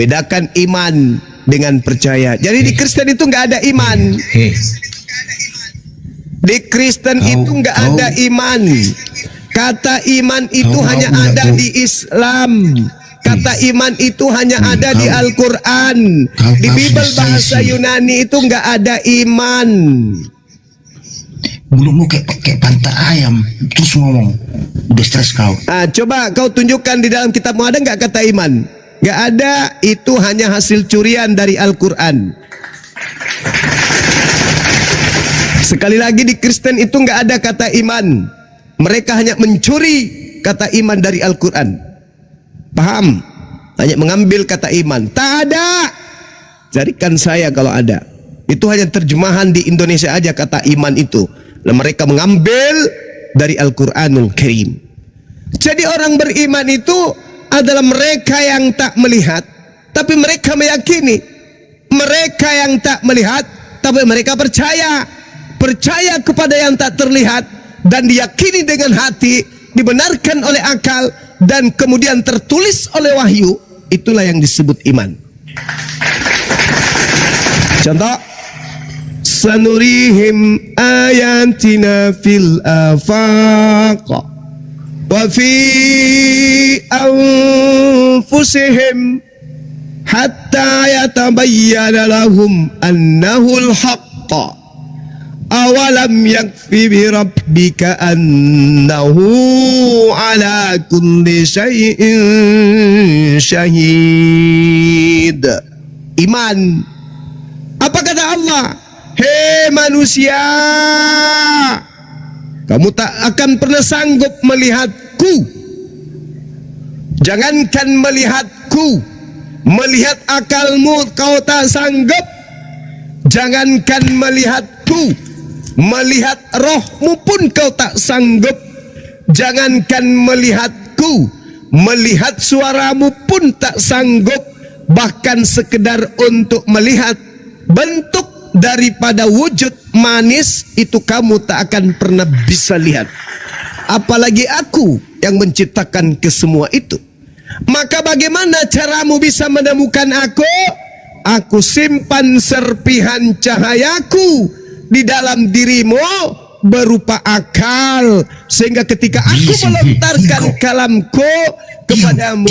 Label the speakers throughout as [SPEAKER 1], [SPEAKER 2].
[SPEAKER 1] Bedakan iman dengan percaya. Jadi di Kristen itu nggak ada iman. Di Kristen itu nggak ada iman. Kata iman itu hanya ada di Islam. Kata iman itu hanya ada di Al-Quran. Di Bible bahasa Yunani itu nggak ada iman.
[SPEAKER 2] Mulutmu kayak pantat ayam terus ngomong, udah stres kau.
[SPEAKER 1] Coba kau tunjukkan di dalam kitabmu ada nggak kata iman? Nggak ada. Itu hanya hasil curian dari Al-Quran. Sekali lagi di Kristen itu nggak ada kata iman. Mereka hanya mencuri kata iman dari Al-Quran. Paham? Hanya mengambil kata iman. Tak ada. Carikan saya kalau ada. Itu hanya terjemahan di Indonesia aja kata iman itu. Dan mereka mengambil dari Al-Quranul Karim. Jadi orang beriman itu adalah mereka yang tak melihat, tapi mereka meyakini. Mereka yang tak melihat, tapi mereka percaya. Percaya kepada yang tak terlihat, dan diyakini dengan hati, dibenarkan oleh akal, dan kemudian tertulis oleh wahyu. Itulah yang disebut iman. Contoh, sanurihim ayatina fil afaq wa fi anfusihim hatta yatabayyana lahum annahul haqq. Awalam yakfi bi rabbika annahu ala kulli syai'in syahid. Iman. Apa kata Allah? Hei manusia, kamu tak akan pernah sanggup melihatku. Jangankan melihatku, melihat akalmu kau tak sanggup. Jangankan melihatku, melihat rohmu pun kau tak sanggup. Jangankan melihatku, melihat suaramu pun tak sanggup. Bahkan sekedar untuk melihat bentuk daripada wujud manis itu kamu tak akan pernah bisa lihat. Apalagi aku yang menciptakan kesemua itu. Maka bagaimana caramu bisa menemukan aku? Aku simpan serpihan cahayaku di dalam dirimu berupa akal, sehingga ketika aku melontarkan kalamku kepadamu,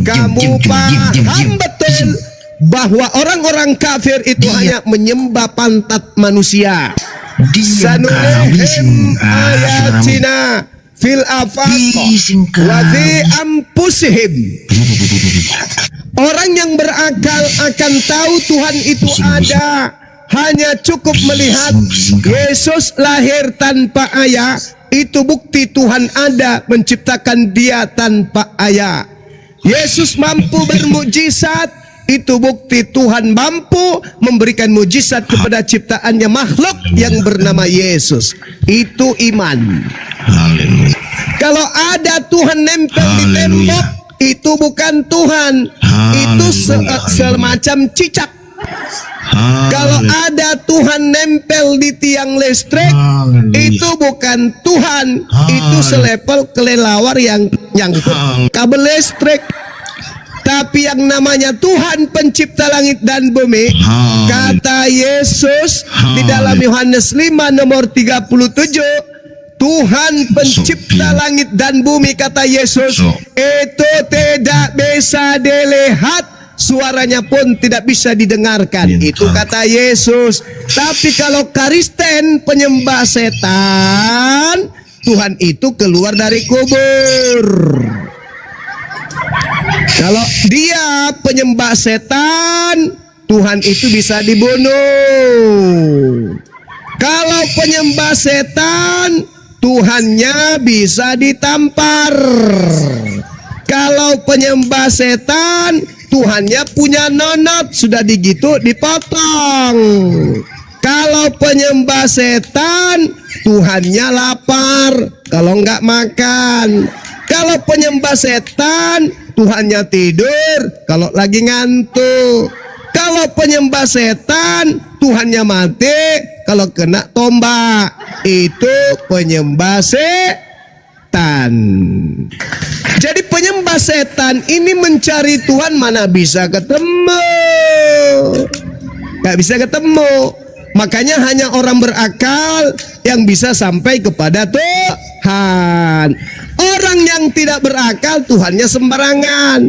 [SPEAKER 1] kamu paham betul bahwa orang-orang kafir itu hanya menyembah pantat manusia. Sanurihim ayatina fil afaq wa fi anfusihim. Orang yang berakal akan tahu Tuhan itu ada. Hanya cukup melihat Yesus lahir tanpa ayah. Itu bukti Tuhan ada, menciptakan dia tanpa ayah. Yesus mampu bermukjizat. Itu bukti Tuhan mampu memberikan mukjizat kepada ciptaannya makhluk yang bernama Yesus. Itu iman.
[SPEAKER 2] Haleluya.
[SPEAKER 1] Kalau ada Tuhan nempel di tembok, itu bukan Tuhan. Itu semacam cicak. Kalau ada Tuhan nempel di tiang listrik, itu bukan Tuhan. Itu selepel kelelawar yang nyangkut kabel listrik. Tapi yang namanya Tuhan pencipta langit dan bumi, kata Yesus di dalam Yohanes 5 nomor 37, Tuhan pencipta langit dan bumi, kata Yesus, itu tidak bisa dilihat, suaranya pun tidak bisa didengarkan. Itu kata Yesus. Tapi kalau Kristen penyembah setan, Tuhan itu keluar dari kubur. Kalau dia penyembah setan, Tuhan itu bisa dibunuh. Kalau penyembah setan, Tuhannya bisa ditampar. Kalau penyembah setan, Tuhannya punya nonot, sudah digitu dipotong. Kalau penyembah setan, Tuhannya lapar, kalau nggak makan. Kalau penyembah setan, Tuhannya tidur kalau lagi ngantuk. Kalau penyembah setan, Tuhannya mati kalau kena tombak. Itu penyembah setan. Jadi penyembah setan ini mencari Tuhan mana bisa ketemu. Gak bisa ketemu. Makanya hanya orang berakal yang bisa sampai kepada Tuhan. Orang yang tidak berakal Tuhannya sembarangan.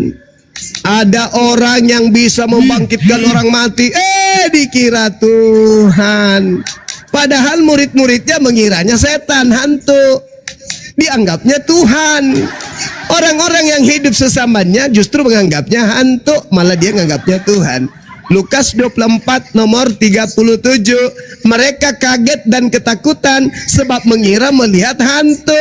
[SPEAKER 1] Ada orang yang bisa membangkitkan orang mati, dikira Tuhan. Padahal murid-muridnya mengiranya setan, hantu. Dianggapnya Tuhan. Orang-orang yang hidup sesamanya justru menganggapnya hantu, malah dia menganggapnya Tuhan. Lukas 24 nomor 37. Mereka kaget dan ketakutan sebab mengira melihat hantu.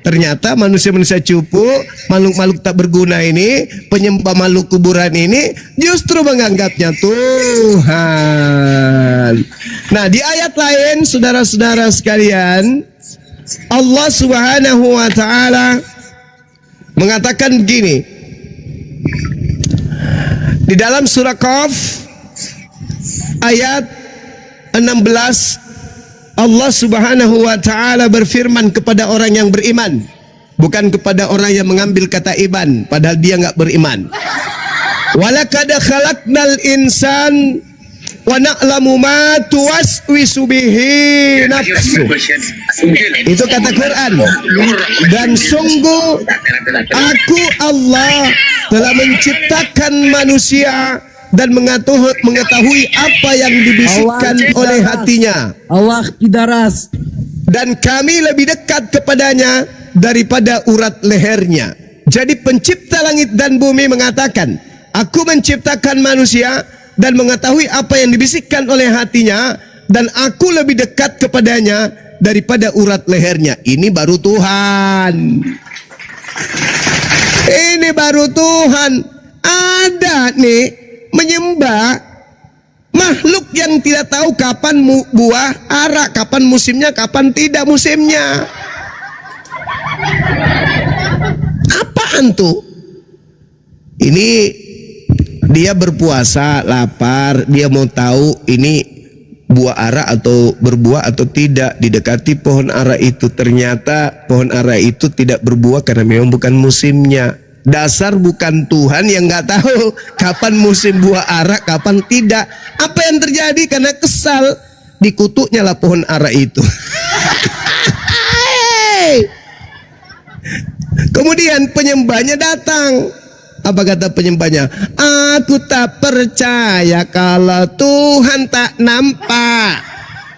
[SPEAKER 1] Ternyata manusia-manusia cupu, makhluk-makhluk tak berguna ini, penyembah makhluk kuburan ini justru menganggapnya Tuhan. Nah, di ayat lain saudara-saudara sekalian, Allah Subhanahu wa taala mengatakan begini. Di dalam surah Qaf ayat 16, Allah Subhanahu wa taala berfirman kepada orang yang beriman, bukan kepada orang yang mengambil kata iman padahal dia enggak beriman. Walaqad khalaqnal insan wa na'lamu ma tuwaswisu bihi nafsu. Itu kata Quran. Dan sungguh aku Allah telah menciptakan manusia dan mengetahui apa yang dibisikkan oleh hatinya.
[SPEAKER 3] Allah kidaras.
[SPEAKER 1] Dan kami lebih dekat kepadanya daripada urat lehernya. Jadi pencipta langit dan bumi mengatakan, aku menciptakan manusia dan mengetahui apa yang dibisikkan oleh hatinya, dan aku lebih dekat kepadanya daripada urat lehernya. Ini baru Tuhan. Ini baru Tuhan. Ada nih menyembah makhluk yang tidak tahu kapan buah ara, kapan musimnya, kapan tidak musimnya. Apaan tuh? Ini dia berpuasa, lapar, dia mau tahu ini buah ara atau berbuah atau tidak. Didekati pohon ara itu, ternyata pohon ara itu tidak berbuah karena memang bukan musimnya. Dasar bukan Tuhan yang nggak tahu kapan musim buah ara, kapan tidak. Apa yang terjadi? Karena kesal, dikutuknya lah pohon ara itu. Kemudian penyembahnya datang. Apa kata penyembahnya? Aku tak percaya kalau Tuhan tak nampak.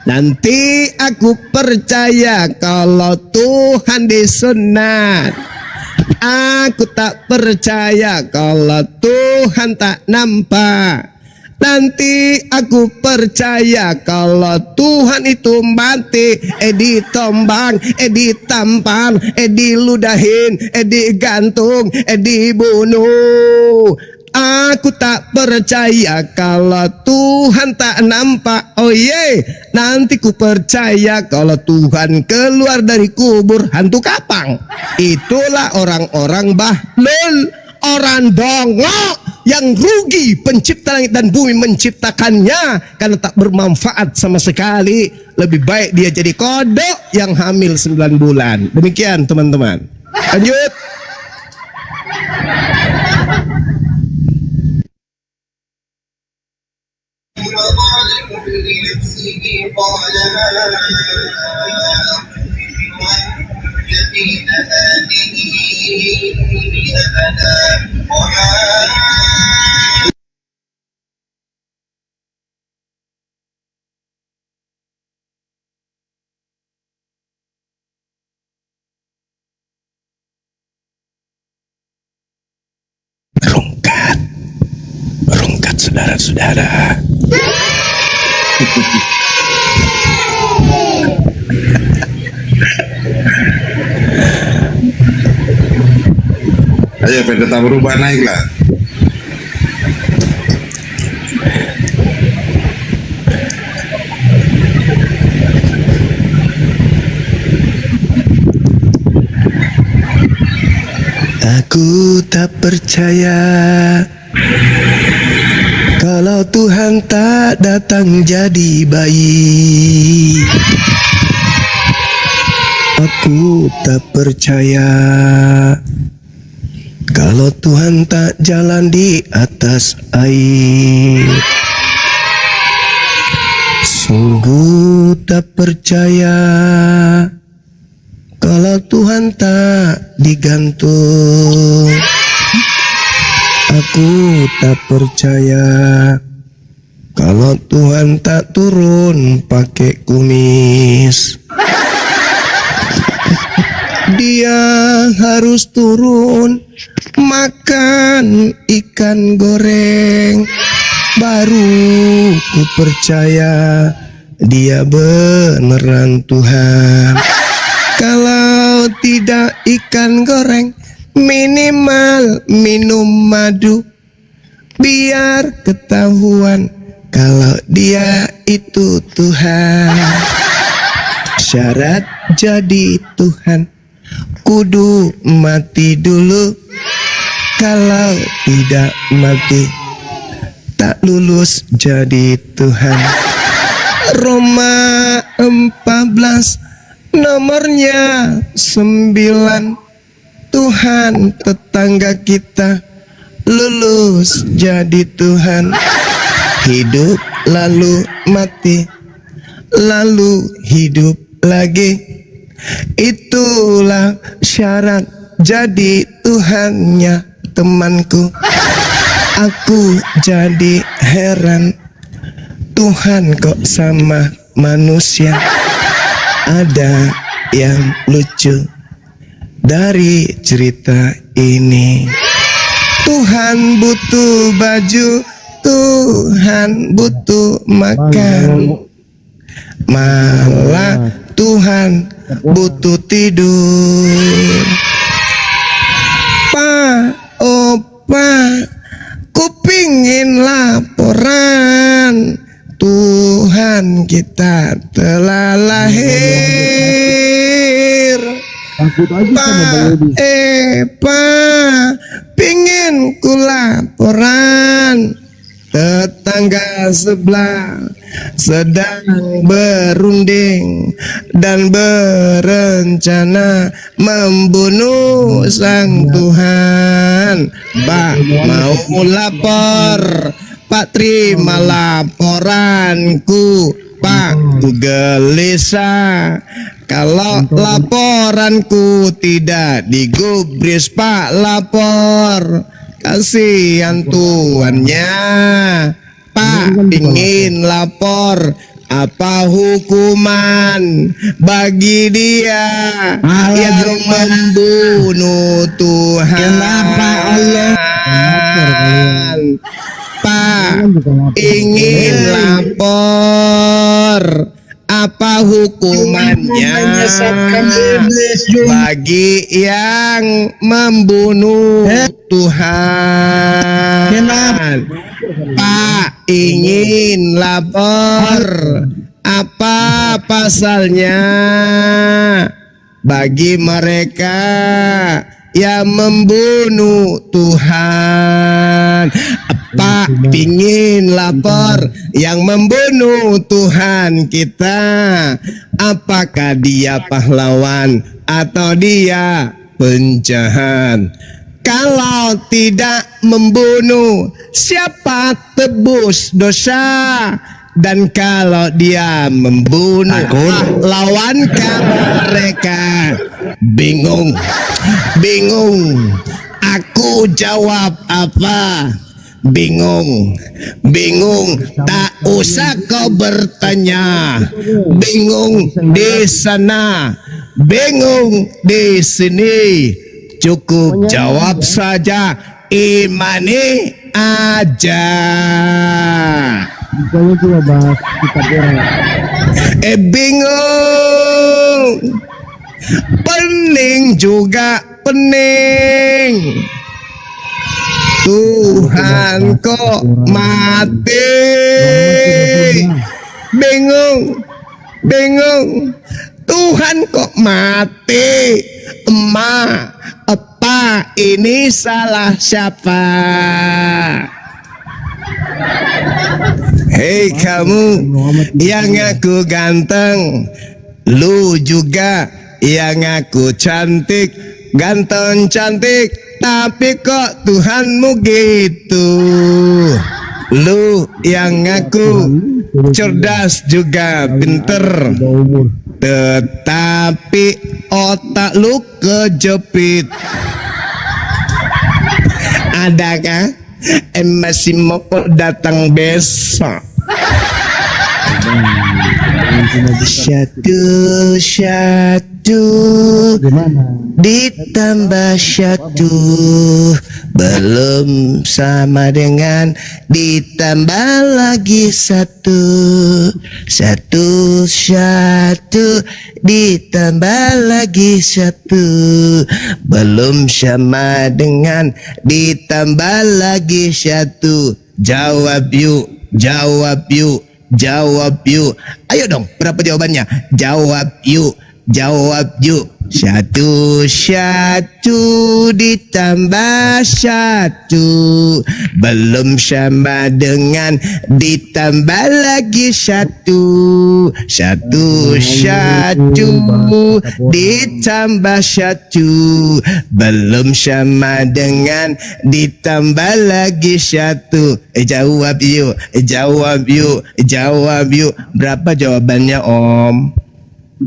[SPEAKER 1] Nanti aku percaya kalau Tuhan disunat. Aku tak percaya kalau Tuhan tak nampak. Nanti aku percaya kalau Tuhan itu mati, ditombang, ditampar, diludahin, digantung, dibunuh. Aku tak percaya kalau Tuhan tak nampak. Oh ye, nanti ku percaya kalau Tuhan keluar dari kubur hantu kapang. Itulah orang-orang bahlul, orang dongok yang rugi pencipta langit dan bumi menciptakannya karena tak bermanfaat sama sekali. Lebih baik dia jadi kodok yang hamil 9 bulan. Demikian teman-teman. Lanjut. Rungkat saudara-saudara.
[SPEAKER 4] Ayo pendeta berubah, naiklah.
[SPEAKER 1] Aku tak percaya kalau Tuhan tak datang jadi bayi. Aku tak percaya kalau Tuhan tak jalan di atas air. Sungguh tak percaya kalau Tuhan tak digantung. Aku tak percaya kalau Tuhan tak turun pakai kumis. Dia harus turun makan ikan goreng, baru ku percaya dia beneran Tuhan. Kalau tidak ikan goreng, minimal minum madu, biar ketahuan kalau dia itu Tuhan. Syarat jadi Tuhan, kudu mati dulu. Kalau tidak mati, tak lulus jadi Tuhan. Roma 14 nomornya 9. Tuhan tetangga kita lulus jadi Tuhan. Hidup lalu mati, lalu hidup lagi. Itulah syarat jadi Tuhannya temanku. Aku jadi heran, Tuhan kok sama manusia. Ada yang lucu dari cerita ini. Tuhan butuh baju, Tuhan butuh makan, malah Tuhan butuh tidur. Pak, oh Pak, ku pingin laporan, Tuhan kita telah lahir. Pak, pingin ku laporan, tetangga sebelah sedang berunding dan berencana membunuh sang Tuhan. Pak, mau lapor, Pak, terima laporanku. Pak, ku gelisah kalau laporanku tidak digubris. Pak, lapor, kasihan tuannya. Pak, ingin lapor, apa hukuman bagi dia yang membunuh Tuhan?
[SPEAKER 2] Kenapa Allah?
[SPEAKER 1] Pak, ingin lapor, apa hukumannya bagi yang membunuh Tuhan? Pak, ingin lapor, apa pasalnya bagi mereka yang membunuh Tuhan? Pak, pingin lapor yang membunuh Tuhan kita, apakah dia pahlawan atau dia penjahat? Kalau tidak membunuh, siapa tebus dosa? Dan kalau dia membunuh, lawankah mereka? Bingung, bingung. Aku jawab apa? Bingung, bingung. Tak usah kau bertanya. Bingung di sana, bingung di sini. Cukup jawab saja, imani aja. Bingung, pening juga pening. Tuhan kok mati? Bingung, bingung. Tuhan kok mati? Emak, apa ini salah siapa? Hei kamu yang ngaku ganteng, lu juga yang ngaku cantik, ganteng cantik, tapi kok Tuhanmu gitu. Lu yang ngaku cerdas juga pinter, tetapi otak lu kejepit. Adakah masih mau datang besok? Satu ditambah satu belum sama dengan ditambah lagi satu. Satu ditambah lagi satu belum sama dengan ditambah lagi satu. Jawab yuk, jawab yuk, jawab yuk. Ayo dong, berapa jawabannya? Jawab yuk, jawab yuk. Satu ditambah satu belum sama dengan ditambah lagi satu. Satu ditambah satu belum sama dengan ditambah lagi satu. Jawab yuk, jawab yuk, jawab yuk. Berapa jawabannya Om?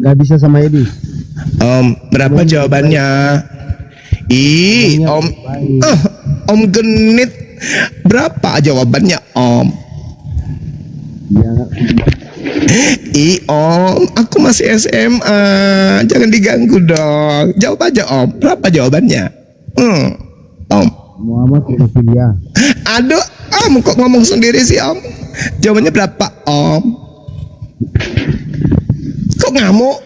[SPEAKER 3] Gak bisa sama Edi.
[SPEAKER 1] Om, berapa jawabannya? Om, Om genit. Berapa jawabannya Om? Om, aku masih SMA. Jangan diganggu dong. Jawab aja Om. Berapa jawabannya? Om.
[SPEAKER 3] Muhammad Sofia.
[SPEAKER 1] Aduh, Om kok ngomong sendiri sih Om? Jawabannya berapa Om? Kok ngamuk?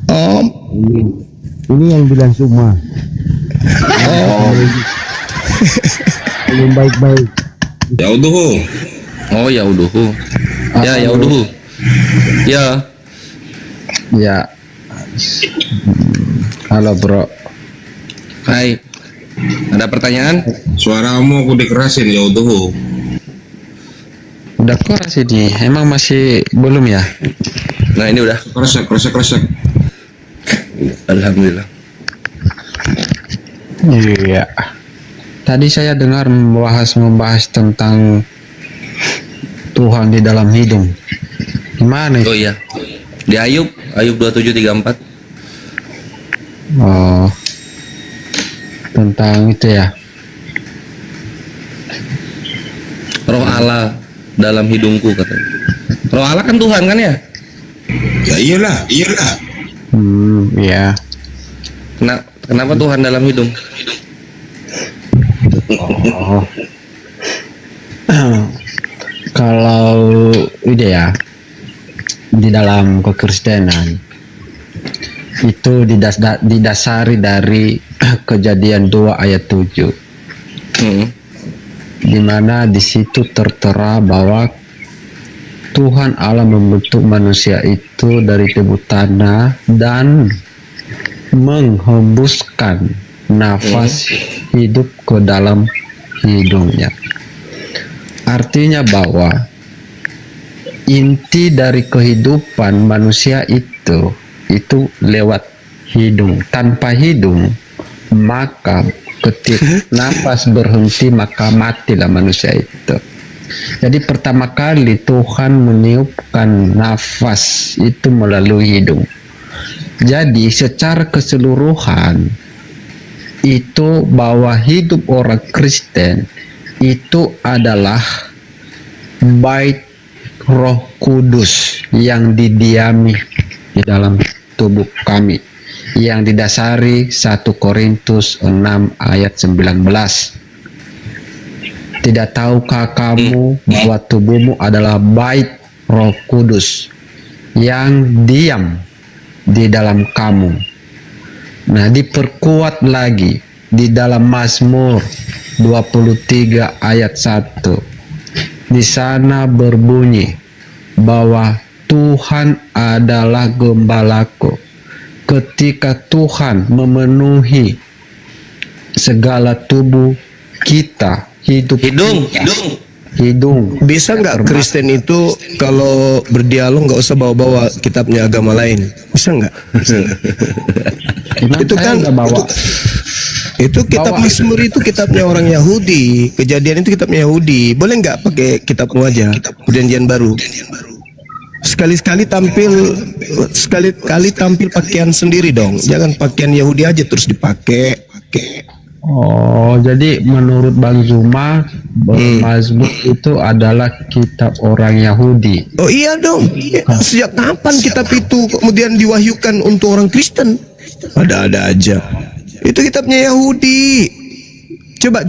[SPEAKER 1] Om.
[SPEAKER 3] Ini yang bilang semua. Belum baik-baik.
[SPEAKER 4] Yauduhu.
[SPEAKER 5] Oh yauduhu. Ya yauduhu. Ya.
[SPEAKER 3] Ya. Halo bro.
[SPEAKER 5] Hai. Ada pertanyaan?
[SPEAKER 4] Suaramu aku dikerasin yauduhu.
[SPEAKER 6] Udah keras ini, emang masih belum ya?
[SPEAKER 5] Nah ini udah.
[SPEAKER 4] Kresek.
[SPEAKER 5] Alhamdulillah.
[SPEAKER 6] Iya. Tadi saya dengar membahas tentang Tuhan di dalam hidung. Gimana itu?
[SPEAKER 5] Oh iya. Di Ayub 27:34.
[SPEAKER 6] Oh, tentang itu ya.
[SPEAKER 5] Roh Allah dalam hidungku katanya. Roh Allah kan Tuhan kan ya?
[SPEAKER 4] Ya iyalah.
[SPEAKER 6] Iya.
[SPEAKER 5] Kenapa Tuhan dalam hidung?
[SPEAKER 6] Oh. Kalau ide ya, di dalam kekristenan itu didasari dari Kejadian 2 ayat 7, di mana di situ tertera bahwa Tuhan Allah membentuk manusia itu dari tebu tanah dan menghembuskan nafas hidup ke dalam hidungnya. Artinya bahwa inti dari kehidupan manusia itu lewat hidung. Tanpa hidung, maka ketika nafas berhenti maka matilah manusia itu. Jadi pertama kali Tuhan meniupkan nafas itu melalui hidung. Jadi secara keseluruhan itu bahwa hidup orang Kristen itu adalah bait Roh Kudus yang didiami di dalam tubuh kami, yang didasari 1 Korintus 6 ayat 19. Tidak tahukah kamu bahwa tubuhmu adalah bait Roh Kudus yang diam di dalam kamu? Nah, diperkuat lagi di dalam Mazmur 23 ayat 1. Di sana berbunyi bahwa Tuhan adalah gembalaku. Ketika Tuhan memenuhi segala tubuh kita, hidung. hidung.
[SPEAKER 1] Bisa nggak Kristen itu kalau berdialog nggak usah bawa-bawa kitabnya agama lain? Bisa nggak?
[SPEAKER 6] Karena
[SPEAKER 1] Itu
[SPEAKER 6] saya
[SPEAKER 1] kan
[SPEAKER 6] nggak bawa.
[SPEAKER 1] itu kitab
[SPEAKER 6] Bawa.
[SPEAKER 1] Mazmur itu kitabnya orang Yahudi. Kejadian itu kitabnya Yahudi. Boleh nggak pakai kitabmu aja? Perjanjian baru. Sekali-sekali tampil pakaian sendiri dong. Jangan pakaian Yahudi aja terus dipakai.
[SPEAKER 6] Oh, jadi menurut Bang Zuma, Mazmur itu adalah kitab orang Yahudi.
[SPEAKER 1] Oh iya dong. Sejak kapan kitab itu kemudian diwahyukan untuk orang Kristen? Ada-ada aja. Itu kitabnya Yahudi. Coba.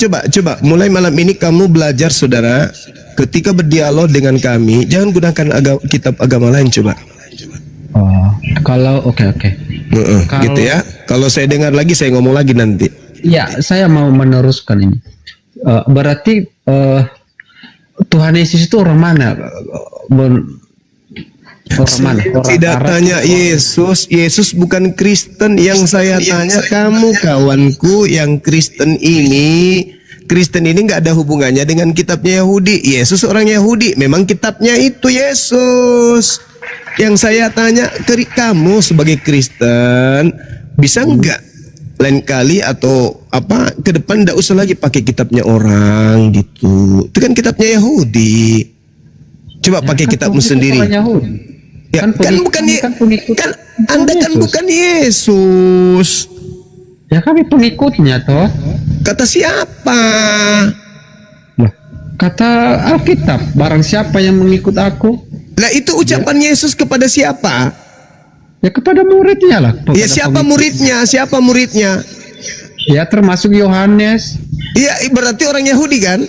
[SPEAKER 1] Mulai malam ini kamu belajar, saudara. Ketika berdialog dengan kami, jangan gunakan kitab agama lain, coba.
[SPEAKER 6] Oh, kalau oke. Kalau-
[SPEAKER 1] Gitu ya. Kalau saya dengar lagi, saya ngomong lagi nanti.
[SPEAKER 6] Ya, saya mau meneruskan ini. Berarti Tuhan Yesus itu orang mana? Orang mana? Orang
[SPEAKER 1] Tidak
[SPEAKER 6] Arab?
[SPEAKER 1] tanya Yesus. Yesus bukan Kristen. Yang saya tanya kamu, kawanku yang Kristen ini. Kristen ini nggak ada hubungannya dengan kitabnya Yahudi. Yesus orang Yahudi. Memang kitabnya itu Yesus. Yang saya tanya ke kamu sebagai Kristen, bisa nggak lain kali atau apa ke depan nggak usah lagi pakai kitabnya orang gitu. Itu kan kitabnya Yahudi. Coba pakai
[SPEAKER 6] Kan
[SPEAKER 1] kitabmu
[SPEAKER 6] pengikut
[SPEAKER 1] sendiri.
[SPEAKER 6] orang Yahudi.
[SPEAKER 1] Ya, kan bukan
[SPEAKER 6] pengikut.
[SPEAKER 1] kan Anda kan
[SPEAKER 6] Yesus.
[SPEAKER 1] bukan Yesus.
[SPEAKER 6] Ya kami pengikutnya toh.
[SPEAKER 1] Kata siapa?
[SPEAKER 6] Loh, kata Alkitab, barang siapa yang mengikut aku,
[SPEAKER 1] Nah itu ucapan Yesus kepada siapa?
[SPEAKER 6] ya kepada muridnya lah.
[SPEAKER 1] Ya
[SPEAKER 6] kepada
[SPEAKER 1] siapa
[SPEAKER 6] pengikut.
[SPEAKER 1] muridnya? Siapa muridnya?
[SPEAKER 6] Ya termasuk Yohanes.
[SPEAKER 1] Iya berarti orang Yahudi kan?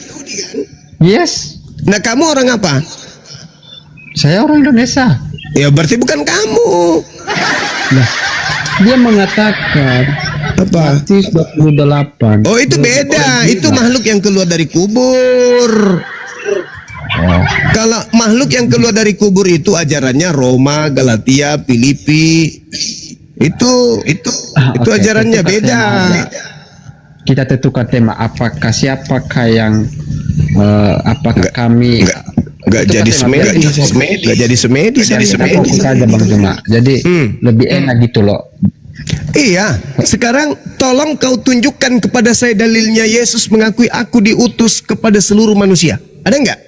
[SPEAKER 6] Yes.
[SPEAKER 1] Nah kamu orang apa?
[SPEAKER 6] Saya orang Indonesia.
[SPEAKER 1] Ya berarti bukan kamu.
[SPEAKER 6] Nah, dia mengatakan
[SPEAKER 1] Apa?
[SPEAKER 6] Matius 28.
[SPEAKER 1] Oh itu beda. Itu makhluk yang keluar dari kubur. Kalau makhluk yang keluar dari kubur itu ajarannya Roma, Galatia, Filipi. Itu
[SPEAKER 6] Oke,
[SPEAKER 1] ajarannya
[SPEAKER 6] tentukan
[SPEAKER 1] beda.
[SPEAKER 6] tema. Kita tentukan tema apakah siapakah yang apakah kami
[SPEAKER 1] Nggak
[SPEAKER 6] Tentukan
[SPEAKER 1] jadi
[SPEAKER 6] tema,
[SPEAKER 1] semedi,
[SPEAKER 6] biar bisa
[SPEAKER 1] nggak jadi semedi,
[SPEAKER 6] kita fokus aja Bang Juma. Jadi lebih enak gitu loh.
[SPEAKER 1] Iya, sekarang tolong kau tunjukkan kepada saya dalilnya Yesus mengakui aku diutus kepada seluruh manusia. Ada nggak?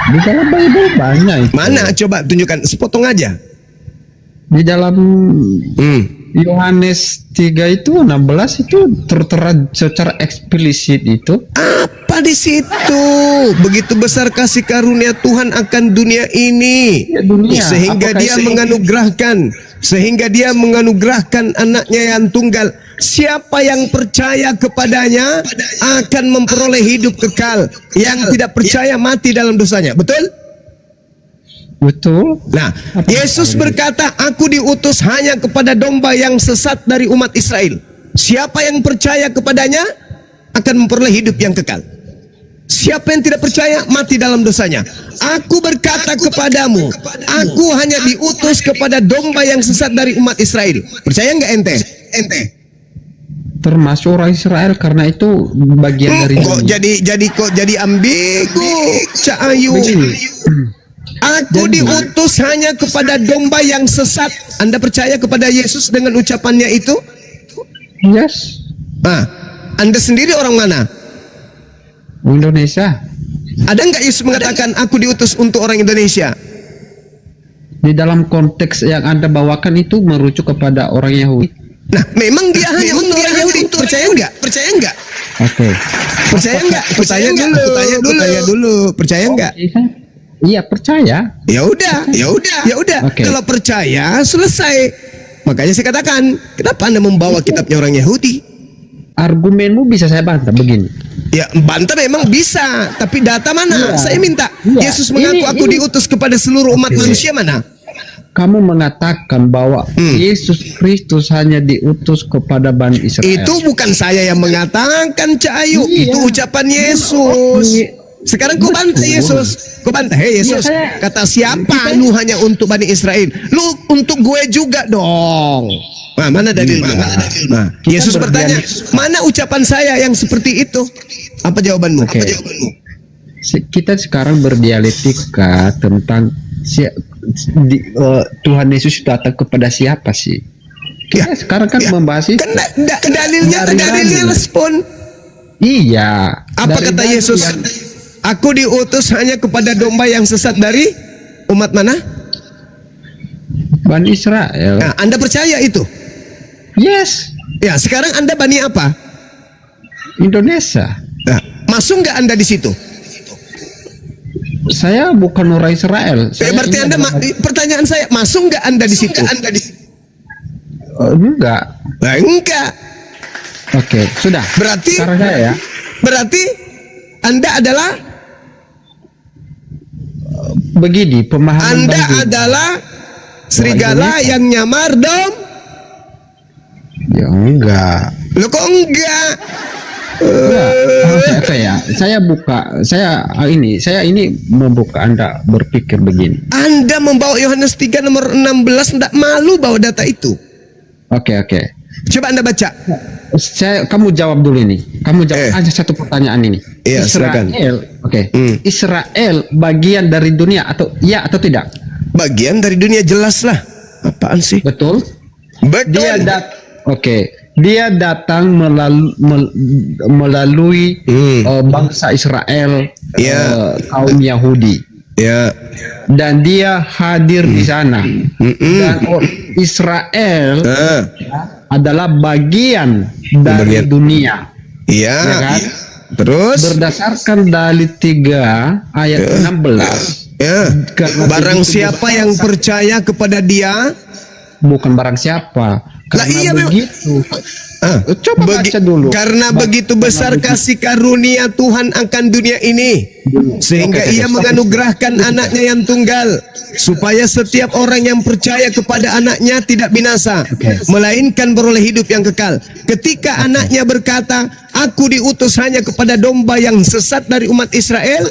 [SPEAKER 6] Di dalam Bible banyak itu.
[SPEAKER 1] Mana? Coba tunjukkan, sepotong aja.
[SPEAKER 6] Di dalam
[SPEAKER 1] Hmm.
[SPEAKER 6] Yohanes 3 itu 16 itu tertera secara eksplisit itu.
[SPEAKER 1] Apa di situ? Begitu besar kasih karunia Tuhan akan dunia ini,
[SPEAKER 6] Ya, dunia.
[SPEAKER 1] sehingga
[SPEAKER 6] Apakah
[SPEAKER 1] dia
[SPEAKER 6] itu-
[SPEAKER 1] menganugerahkan anaknya yang tunggal. Siapa yang percaya kepadanya akan memperoleh hidup kekal. Yang tidak percaya mati dalam dosanya. Betul?
[SPEAKER 6] Betul.
[SPEAKER 1] Nah, Yesus berkata, aku diutus hanya kepada domba yang sesat dari umat Israel. Siapa yang percaya kepadanya akan memperoleh hidup yang kekal. Siapa yang tidak percaya mati dalam dosanya. Aku berkata kepadamu, aku hanya diutus kepada domba yang sesat dari umat Israel. Percaya nggak ente?
[SPEAKER 6] Termasuk orang Israel karena itu bagian dari
[SPEAKER 1] Kok jadi ambigu, Cak Ayu. Aku diutus hanya kepada domba yang sesat. Anda percaya kepada Yesus dengan ucapannya itu?
[SPEAKER 6] Yes.
[SPEAKER 1] Ah, Anda sendiri orang mana?
[SPEAKER 6] Indonesia.
[SPEAKER 1] Ada nggak Yesus mengatakan aku diutus untuk orang Indonesia?
[SPEAKER 6] Di dalam konteks yang Anda bawakan itu merujuk kepada orang Yahudi.
[SPEAKER 1] Nah, memang dia hanya untuk orang Yahudi. Percaya nggak? Percaya nggak?
[SPEAKER 6] Oke.
[SPEAKER 1] Percaya nggak? Percaya dulu. Percaya nggak?
[SPEAKER 6] Iya percaya.
[SPEAKER 1] Ya udah.
[SPEAKER 6] Oke.
[SPEAKER 1] Kalau percaya selesai. Makanya saya katakan, kenapa Anda membawa kitabnya orang Yahudi?
[SPEAKER 6] Argumenmu bisa saya bantah begini.
[SPEAKER 1] Ya, bantah memang bisa, tapi data mana?
[SPEAKER 6] Iya.
[SPEAKER 1] Saya minta.
[SPEAKER 6] Iya.
[SPEAKER 1] Yesus mengaku aku diutus kepada seluruh umat manusia mana?
[SPEAKER 6] Kamu mengatakan bahwa Yesus Kristus hanya diutus kepada Bani Israel.
[SPEAKER 1] Itu bukan saya yang mengatakan, Cak Ayu.
[SPEAKER 6] Iya.
[SPEAKER 1] Itu ucapan Yesus. Sekarang kau bantah Yesus. Kau bantah, hei Yesus.
[SPEAKER 6] Iya,
[SPEAKER 1] Kata siapa lu hanya untuk Bani Israel? Lu untuk gue juga dong. Nah, mana dalilnya? Nah, Yesus bertanya, mana ucapan saya yang seperti itu? Apa jawabanmu?
[SPEAKER 6] Oke. Kita sekarang berdialektika tentang Tuhan Yesus datang kepada siapa sih? Kita sekarang kan membahas itu.
[SPEAKER 1] Kan dalilnya respon.
[SPEAKER 6] Iya.
[SPEAKER 1] Apa kata Yesus? Aku diutus hanya kepada domba yang sesat dari umat mana?
[SPEAKER 6] Bani Israel.
[SPEAKER 1] Nah, Anda percaya itu?
[SPEAKER 6] Yes.
[SPEAKER 1] Ya, sekarang Anda Bani apa?
[SPEAKER 6] Indonesia.
[SPEAKER 1] Nah, masuk nggak Anda di situ?
[SPEAKER 6] Saya bukan orang Israel.
[SPEAKER 1] Berarti Anda pertanyaan saya, masuk nggak Anda di situ?
[SPEAKER 6] Enggak.
[SPEAKER 1] Nah, enggak.
[SPEAKER 6] Oke, sudah.
[SPEAKER 1] Berarti
[SPEAKER 6] Sekarang saya ya.
[SPEAKER 1] Berarti Anda adalah
[SPEAKER 6] Begini pemahaman
[SPEAKER 1] Anda
[SPEAKER 6] Bang Jun.
[SPEAKER 1] adalah serigala yang nyamar dom.
[SPEAKER 6] Ya enggak.
[SPEAKER 1] Lo kok enggak?
[SPEAKER 6] Oke ya. Saya ini membuka Anda berpikir begini.
[SPEAKER 1] Anda membawa Yohanes 3 nomor 16, enggak malu bawa data itu.
[SPEAKER 6] Oke.
[SPEAKER 1] Coba Anda baca.
[SPEAKER 6] Kamu jawab dulu ini. Kamu jawab aja satu pertanyaan ini.
[SPEAKER 1] Iya, silakan.
[SPEAKER 6] Israel bagian dari dunia atau ya atau tidak?
[SPEAKER 1] Bagian dari dunia, jelas lah. Apaan sih?
[SPEAKER 6] Betul.
[SPEAKER 1] Betul.
[SPEAKER 6] Dia datang melalui bangsa Israel, kaum Yahudi.
[SPEAKER 1] Ya.
[SPEAKER 6] Dan dia hadir di sana. Dan Israel adalah bagian dari dunia.
[SPEAKER 1] Iya.
[SPEAKER 6] Ya kan?
[SPEAKER 1] Terus
[SPEAKER 6] Berdasarkan dalil 3 ayat 16.
[SPEAKER 1] ya. Barang siapa yang percaya kepada dia,
[SPEAKER 6] bukan barang siapa.
[SPEAKER 1] Lah iya
[SPEAKER 6] begitu.
[SPEAKER 1] coba
[SPEAKER 6] baca dulu.
[SPEAKER 1] Karena begitu besar kasih karunia Tuhan akan dunia ini, sehingga ia menganugerahkan anaknya yang tunggal, supaya setiap orang yang percaya kepada anaknya tidak binasa, melainkan beroleh hidup yang kekal. Ketika anaknya berkata, aku diutus hanya kepada domba yang sesat dari umat Israel,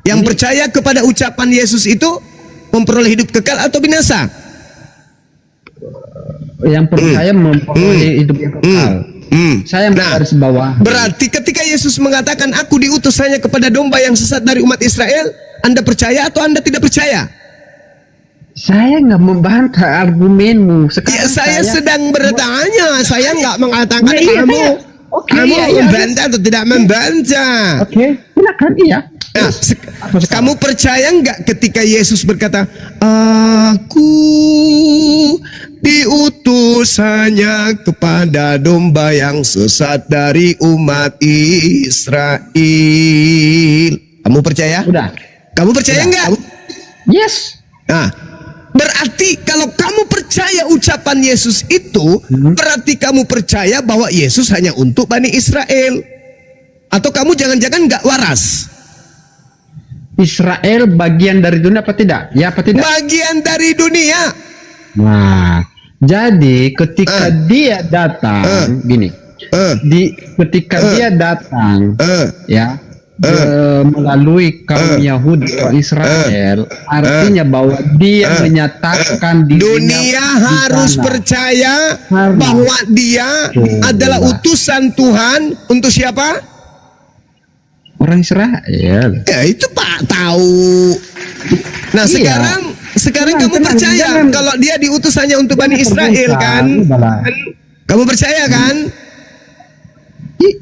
[SPEAKER 1] yang percaya kepada ucapan Yesus itu memperoleh hidup kekal atau binasa?
[SPEAKER 6] Yang percaya memperoleh hidup yang kekal. Saya garis bawah.
[SPEAKER 1] Berarti ketika Yesus mengatakan aku diutus hanya kepada domba yang sesat dari umat Israel, Anda percaya atau Anda tidak percaya?
[SPEAKER 6] Saya nggak membantah argumenmu.
[SPEAKER 1] Ya, saya sedang bertanya. Saya nggak mengatakan kamu membantah atau tidak membantah.
[SPEAKER 6] Silakan. Iya.
[SPEAKER 1] Nah, kamu percaya nggak ketika Yesus berkata, aku diutus hanya kepada domba yang sesat dari umat Israel? Kamu percaya?
[SPEAKER 6] Udah.
[SPEAKER 1] Kamu percaya nggak?
[SPEAKER 6] Yes.
[SPEAKER 1] Nah, berarti kalau kamu percaya ucapan Yesus itu, berarti kamu percaya bahwa Yesus hanya untuk Bani Israel. Atau kamu jangan-jangan nggak waras?
[SPEAKER 6] Israel bagian dari dunia apa tidak? Ya apa tidak?
[SPEAKER 1] Bagian dari dunia.
[SPEAKER 6] Nah, jadi ketika dia datang, gini, ketika dia datang, ya, melalui kaum Yahudi atau Israel, artinya bahwa dia menyatakan
[SPEAKER 1] dunia harus percaya bahwa dia adalah utusan Tuhan untuk siapa?
[SPEAKER 6] Orang Israel.
[SPEAKER 1] Ya itu Pak tahu. Nah sekarang kamu percaya kalau dia diutus hanya untuk Bani Israel kan? Kamu percaya kan?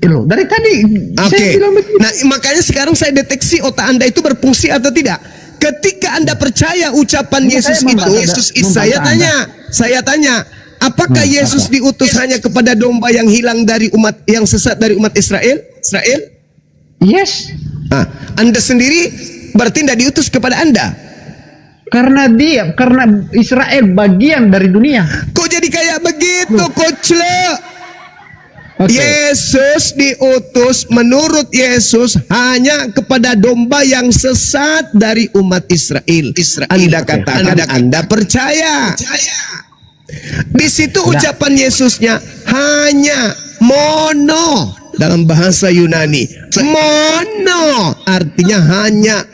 [SPEAKER 6] Loh, dari tadi.
[SPEAKER 1] Oke. Nah makanya sekarang saya deteksi otak Anda itu berfungsi atau tidak. Ketika Anda percaya ucapan Yesus itu, saya tanya, apakah Yesus diutus hanya kepada domba yang hilang dari umat yang sesat dari umat Israel?
[SPEAKER 6] Yes.
[SPEAKER 1] Nah, Anda sendiri berarti tidak diutus kepada Anda.
[SPEAKER 6] Karena Israel bagian dari dunia.
[SPEAKER 1] Kok jadi kayak begitu, Coach? Yesus diutus menurut Yesus hanya kepada domba yang sesat dari umat Israel. Anda katakan Anda percaya. Di situ ucapan Yesusnya hanya mono. Dalam bahasa Yunani, mono artinya hanya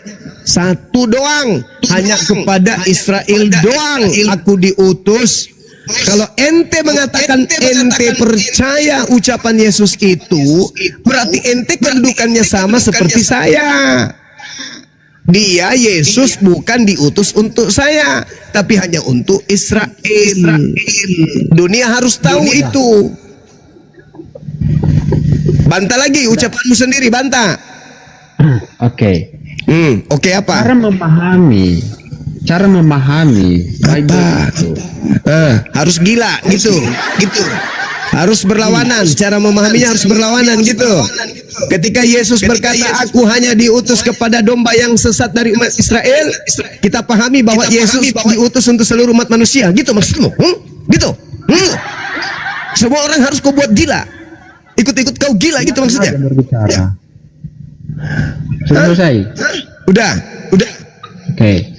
[SPEAKER 1] satu doang, hanya kepada Israel doang aku diutus. Kalau ente mengatakan ente percaya ucapan Yesus itu, berarti ente kedudukannya sama seperti saya. Dia Yesus bukan diutus untuk saya, tapi hanya untuk Israel. Dunia harus tahu itu. Bantah lagi ucapanmu sendiri, bantah.
[SPEAKER 6] Oke.
[SPEAKER 1] Oke apa?
[SPEAKER 6] Cara memahami Bible itu
[SPEAKER 1] Harus gila gitu. Harus berlawanan, cara memahaminya harus berlawanan gitu. Ketika Yesus berkata, aku hanya diutus kepada domba yang sesat dari umat Israel, kita pahami bahwa Yesus diutus untuk seluruh umat manusia. Gitu maksudmu? Gitu? Semua orang harus kau buat gila. Ikut-ikut kau gila gitu maksudnya?
[SPEAKER 6] berbicara. Selesai.
[SPEAKER 1] Udah.
[SPEAKER 6] Oke.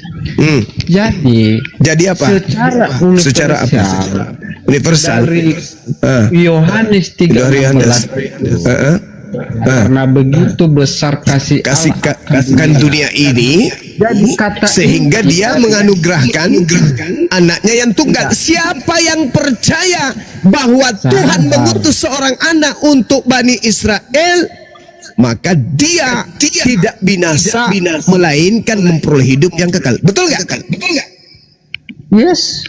[SPEAKER 1] Jadi apa?
[SPEAKER 6] Secara
[SPEAKER 1] Universal.
[SPEAKER 6] dari Yohanes 13 karena begitu besar kasih
[SPEAKER 1] Kasihkan dunia ini,
[SPEAKER 6] jadi kata
[SPEAKER 1] sehingga dia menganugerahkan anaknya yang tunggal. Siapa yang percaya bahwa Tuhan mengutus seorang anak untuk Bani Israel, maka dia tidak binasa, melainkan memperoleh hidup yang kekal. Betul nggak?
[SPEAKER 6] yes.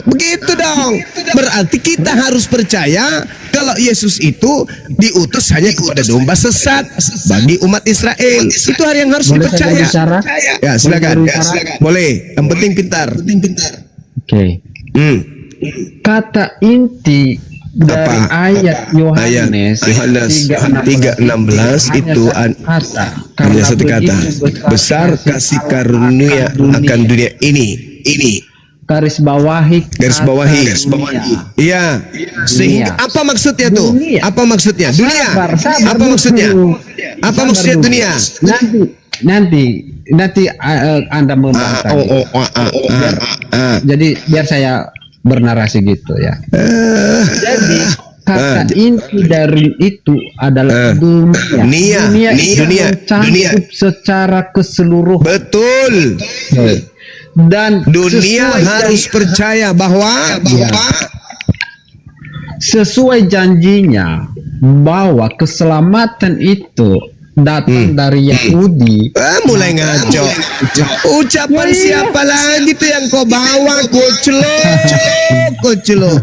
[SPEAKER 1] Begitu dong. Berarti kita harus percaya kalau Yesus itu diutus hanya kepada domba sesat bagi umat Israel. Itu hal yang harus
[SPEAKER 6] Boleh saya
[SPEAKER 1] dipercaya.
[SPEAKER 6] berbicara?
[SPEAKER 1] Ya, silakan.
[SPEAKER 6] Boleh berbicara?
[SPEAKER 1] Boleh. Yang penting pintar.
[SPEAKER 6] Oke. Kata inti dari ayat Yohanes
[SPEAKER 1] 3:16 itu hanya satu kata. Besar kasih karunia akan dunia ini.
[SPEAKER 6] garis bawahi.
[SPEAKER 1] Iya. Sehingga apa maksudnya tuh?
[SPEAKER 6] Dunia.
[SPEAKER 1] Apa maksudnya? Dunia.
[SPEAKER 6] Sabar
[SPEAKER 1] Apa maksudnya?
[SPEAKER 6] dulu.
[SPEAKER 1] Apa
[SPEAKER 6] Sabar
[SPEAKER 1] maksudnya
[SPEAKER 6] dulu.
[SPEAKER 1] dunia?
[SPEAKER 6] Nanti Anda membantah. Jadi biar saya bernarasi gitu ya. Jadi kata inti dari itu adalah dunia.
[SPEAKER 1] Dunia.
[SPEAKER 6] Mencakup secara keseluruhan.
[SPEAKER 1] Betul.
[SPEAKER 6] Dan
[SPEAKER 1] Dunia
[SPEAKER 6] sesuai
[SPEAKER 1] harus percaya bahwa
[SPEAKER 6] sesuai janjinya bahwa keselamatan itu datang dari Yahudi.
[SPEAKER 1] mulai ngaco. Ucapan siapa lagi tuh yang kau bawa? Kucelo.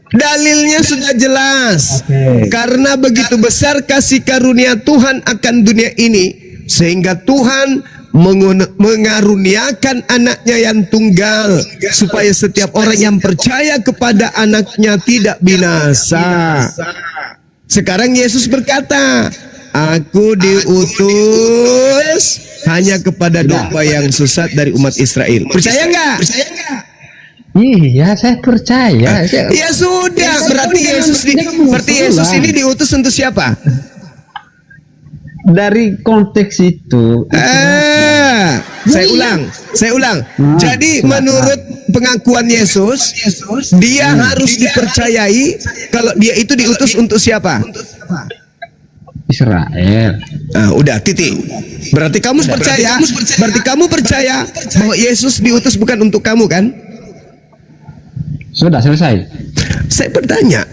[SPEAKER 1] Dalilnya sudah jelas. Karena begitu besar kasih karunia Tuhan akan dunia ini, sehingga Tuhan mengaruniakan anaknya yang tunggal, supaya setiap orang yang percaya kepada anaknya tidak binasa. Sekarang Yesus berkata, aku diutus hanya kepada domba yang sesat dari umat Israel. Percaya nggak?
[SPEAKER 6] Iya, saya percaya.
[SPEAKER 1] Ya sudah, berarti Yesus ini diutus untuk siapa?
[SPEAKER 6] Dari konteks itu.
[SPEAKER 1] Saya ulang. Jadi menurut pengakuan Yesus, dia harus dipercayai kalau dia itu diutus untuk siapa?
[SPEAKER 6] Israel.
[SPEAKER 1] Udah titik. Berarti kamu percaya bahwa Yesus diutus bukan untuk kamu kan?
[SPEAKER 6] Sudah selesai.
[SPEAKER 1] Saya bertanya,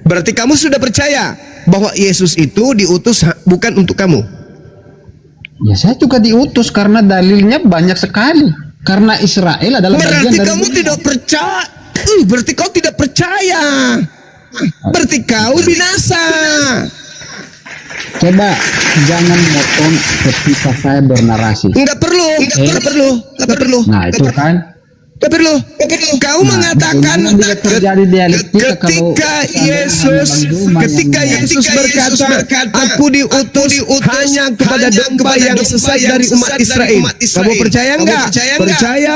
[SPEAKER 1] berarti kamu sudah percaya bahwa Yesus itu diutus bukan untuk kamu?
[SPEAKER 6] Ya, saya juga diutus karena dalilnya banyak sekali. Karena Israel adalah
[SPEAKER 1] Berarti
[SPEAKER 6] bagian dari
[SPEAKER 1] kamu tidak percaya. Berarti kau tidak percaya. Berarti kau binasa.
[SPEAKER 6] Coba jangan motong ketika saya bernarasi.
[SPEAKER 1] Enggak perlu.
[SPEAKER 6] Nah, itu kan.
[SPEAKER 1] Enggak perlu. Kau mengatakan
[SPEAKER 6] terjadi dialektika
[SPEAKER 1] ketika Yesus berkata, aku diutus hanya kepada domba yang sesat dari umat Israel. Kamu percaya enggak? Percaya.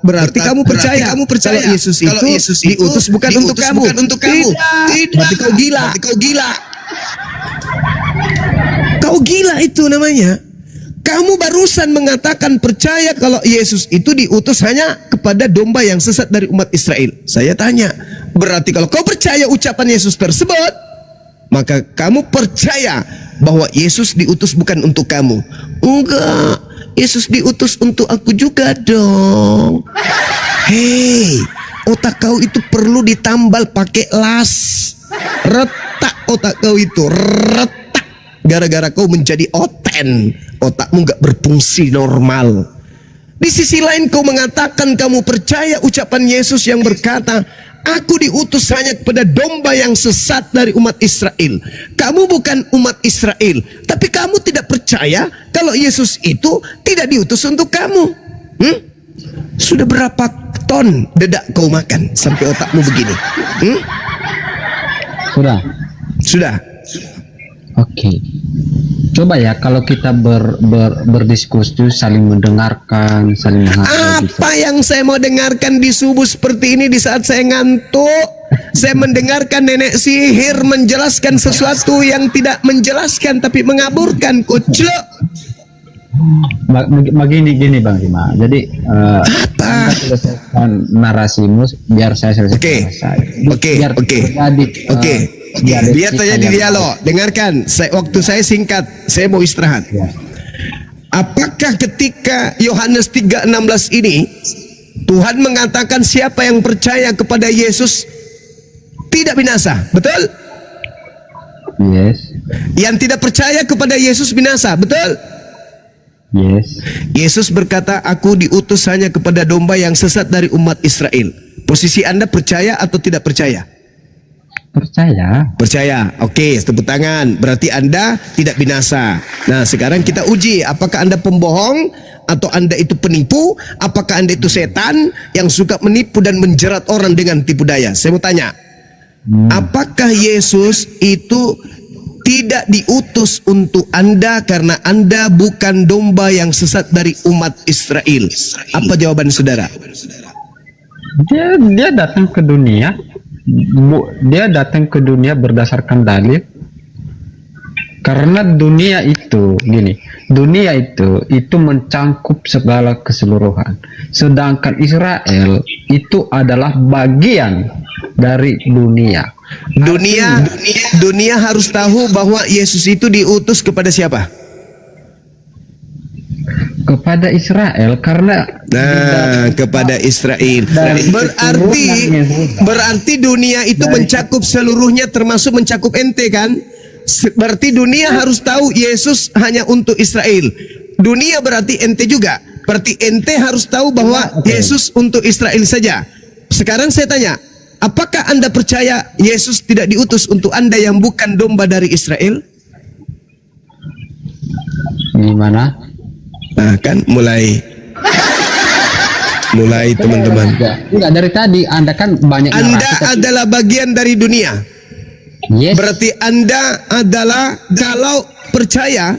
[SPEAKER 1] Berarti kamu percaya kalau Yesus itu diutus bukan untuk kamu. Tidak. Berarti kau gila. Kau gila itu namanya. Kamu barusan mengatakan percaya kalau Yesus itu diutus hanya kepada domba yang sesat dari umat Israel. Saya tanya, berarti kalau kau percaya ucapan Yesus tersebut, maka kamu percaya bahwa Yesus diutus bukan untuk kamu. Enggak, Yesus diutus untuk aku juga dong. Hei, otak kau itu perlu ditambal pakai las. Retak otak kau itu, retak. Gara-gara kau menjadi oten, otakmu gak berfungsi normal. Di sisi lain kau mengatakan kamu percaya ucapan Yesus yang berkata, aku diutus hanya kepada domba yang sesat dari umat Israel. Kamu bukan umat Israel, tapi kamu tidak percaya kalau Yesus itu tidak diutus untuk kamu. Sudah berapa ton dedak kau makan sampai otakmu begini? Sudah.
[SPEAKER 6] Oke. Coba ya kalau kita berdiskusi, saling mendengarkan, saling menghargai.
[SPEAKER 1] Apa yang saya mau dengarkan di subuh seperti ini di saat saya ngantuk? Saya mendengarkan nenek sihir menjelaskan sesuatu yang tidak menjelaskan tapi mengaburkan, kucluk.
[SPEAKER 6] Gini Bang Rima. Jadi Anda selesaikan narasimu biar saya selesaikan.
[SPEAKER 1] Biar terjadi dialog. Dengarkan, waktu saya singkat, saya mau istirahat. Apakah ketika Yohanes 3:16 ini Tuhan mengatakan siapa yang percaya kepada Yesus tidak binasa, betul?
[SPEAKER 6] Yes.
[SPEAKER 1] Yang tidak percaya kepada Yesus binasa, betul?
[SPEAKER 6] Yes.
[SPEAKER 1] Yesus berkata, aku diutus hanya kepada domba yang sesat dari umat Israel. Posisi Anda percaya atau tidak percaya? Percaya. Oke, tepuk tangan. Berarti Anda tidak binasa. Nah, sekarang kita uji apakah Anda pembohong atau Anda itu penipu, apakah Anda itu setan yang suka menipu dan menjerat orang dengan tipu daya. Saya mau tanya, apakah Yesus itu tidak diutus untuk Anda karena Anda bukan domba yang sesat dari umat Israel? Apa jawaban saudara?
[SPEAKER 6] Dia datang ke dunia. Dia datang ke dunia berdasarkan dalil. Karena dunia itu mencangkup segala keseluruhan. Sedangkan Israel itu adalah bagian dari dunia. Dunia
[SPEAKER 1] harus tahu bahwa Yesus itu diutus kepada siapa?
[SPEAKER 6] Kepada Israel, karena
[SPEAKER 1] kepada Israel. Berarti dunia itu mencakup seluruhnya, termasuk mencakup ente kan? Berarti dunia harus tahu Yesus hanya untuk Israel. Dunia berarti ente juga. Berarti ente harus tahu bahwa Yesus untuk Israel saja. Sekarang saya tanya, apakah Anda percaya Yesus tidak diutus untuk Anda yang bukan domba dari Israel?
[SPEAKER 6] Gimana?
[SPEAKER 1] Nah kan mulai teman-teman.
[SPEAKER 6] Enggak, dari tadi Anda kan banyak
[SPEAKER 1] Anda adalah bagian dari dunia.
[SPEAKER 6] Yes.
[SPEAKER 1] Berarti Anda adalah, kalau percaya,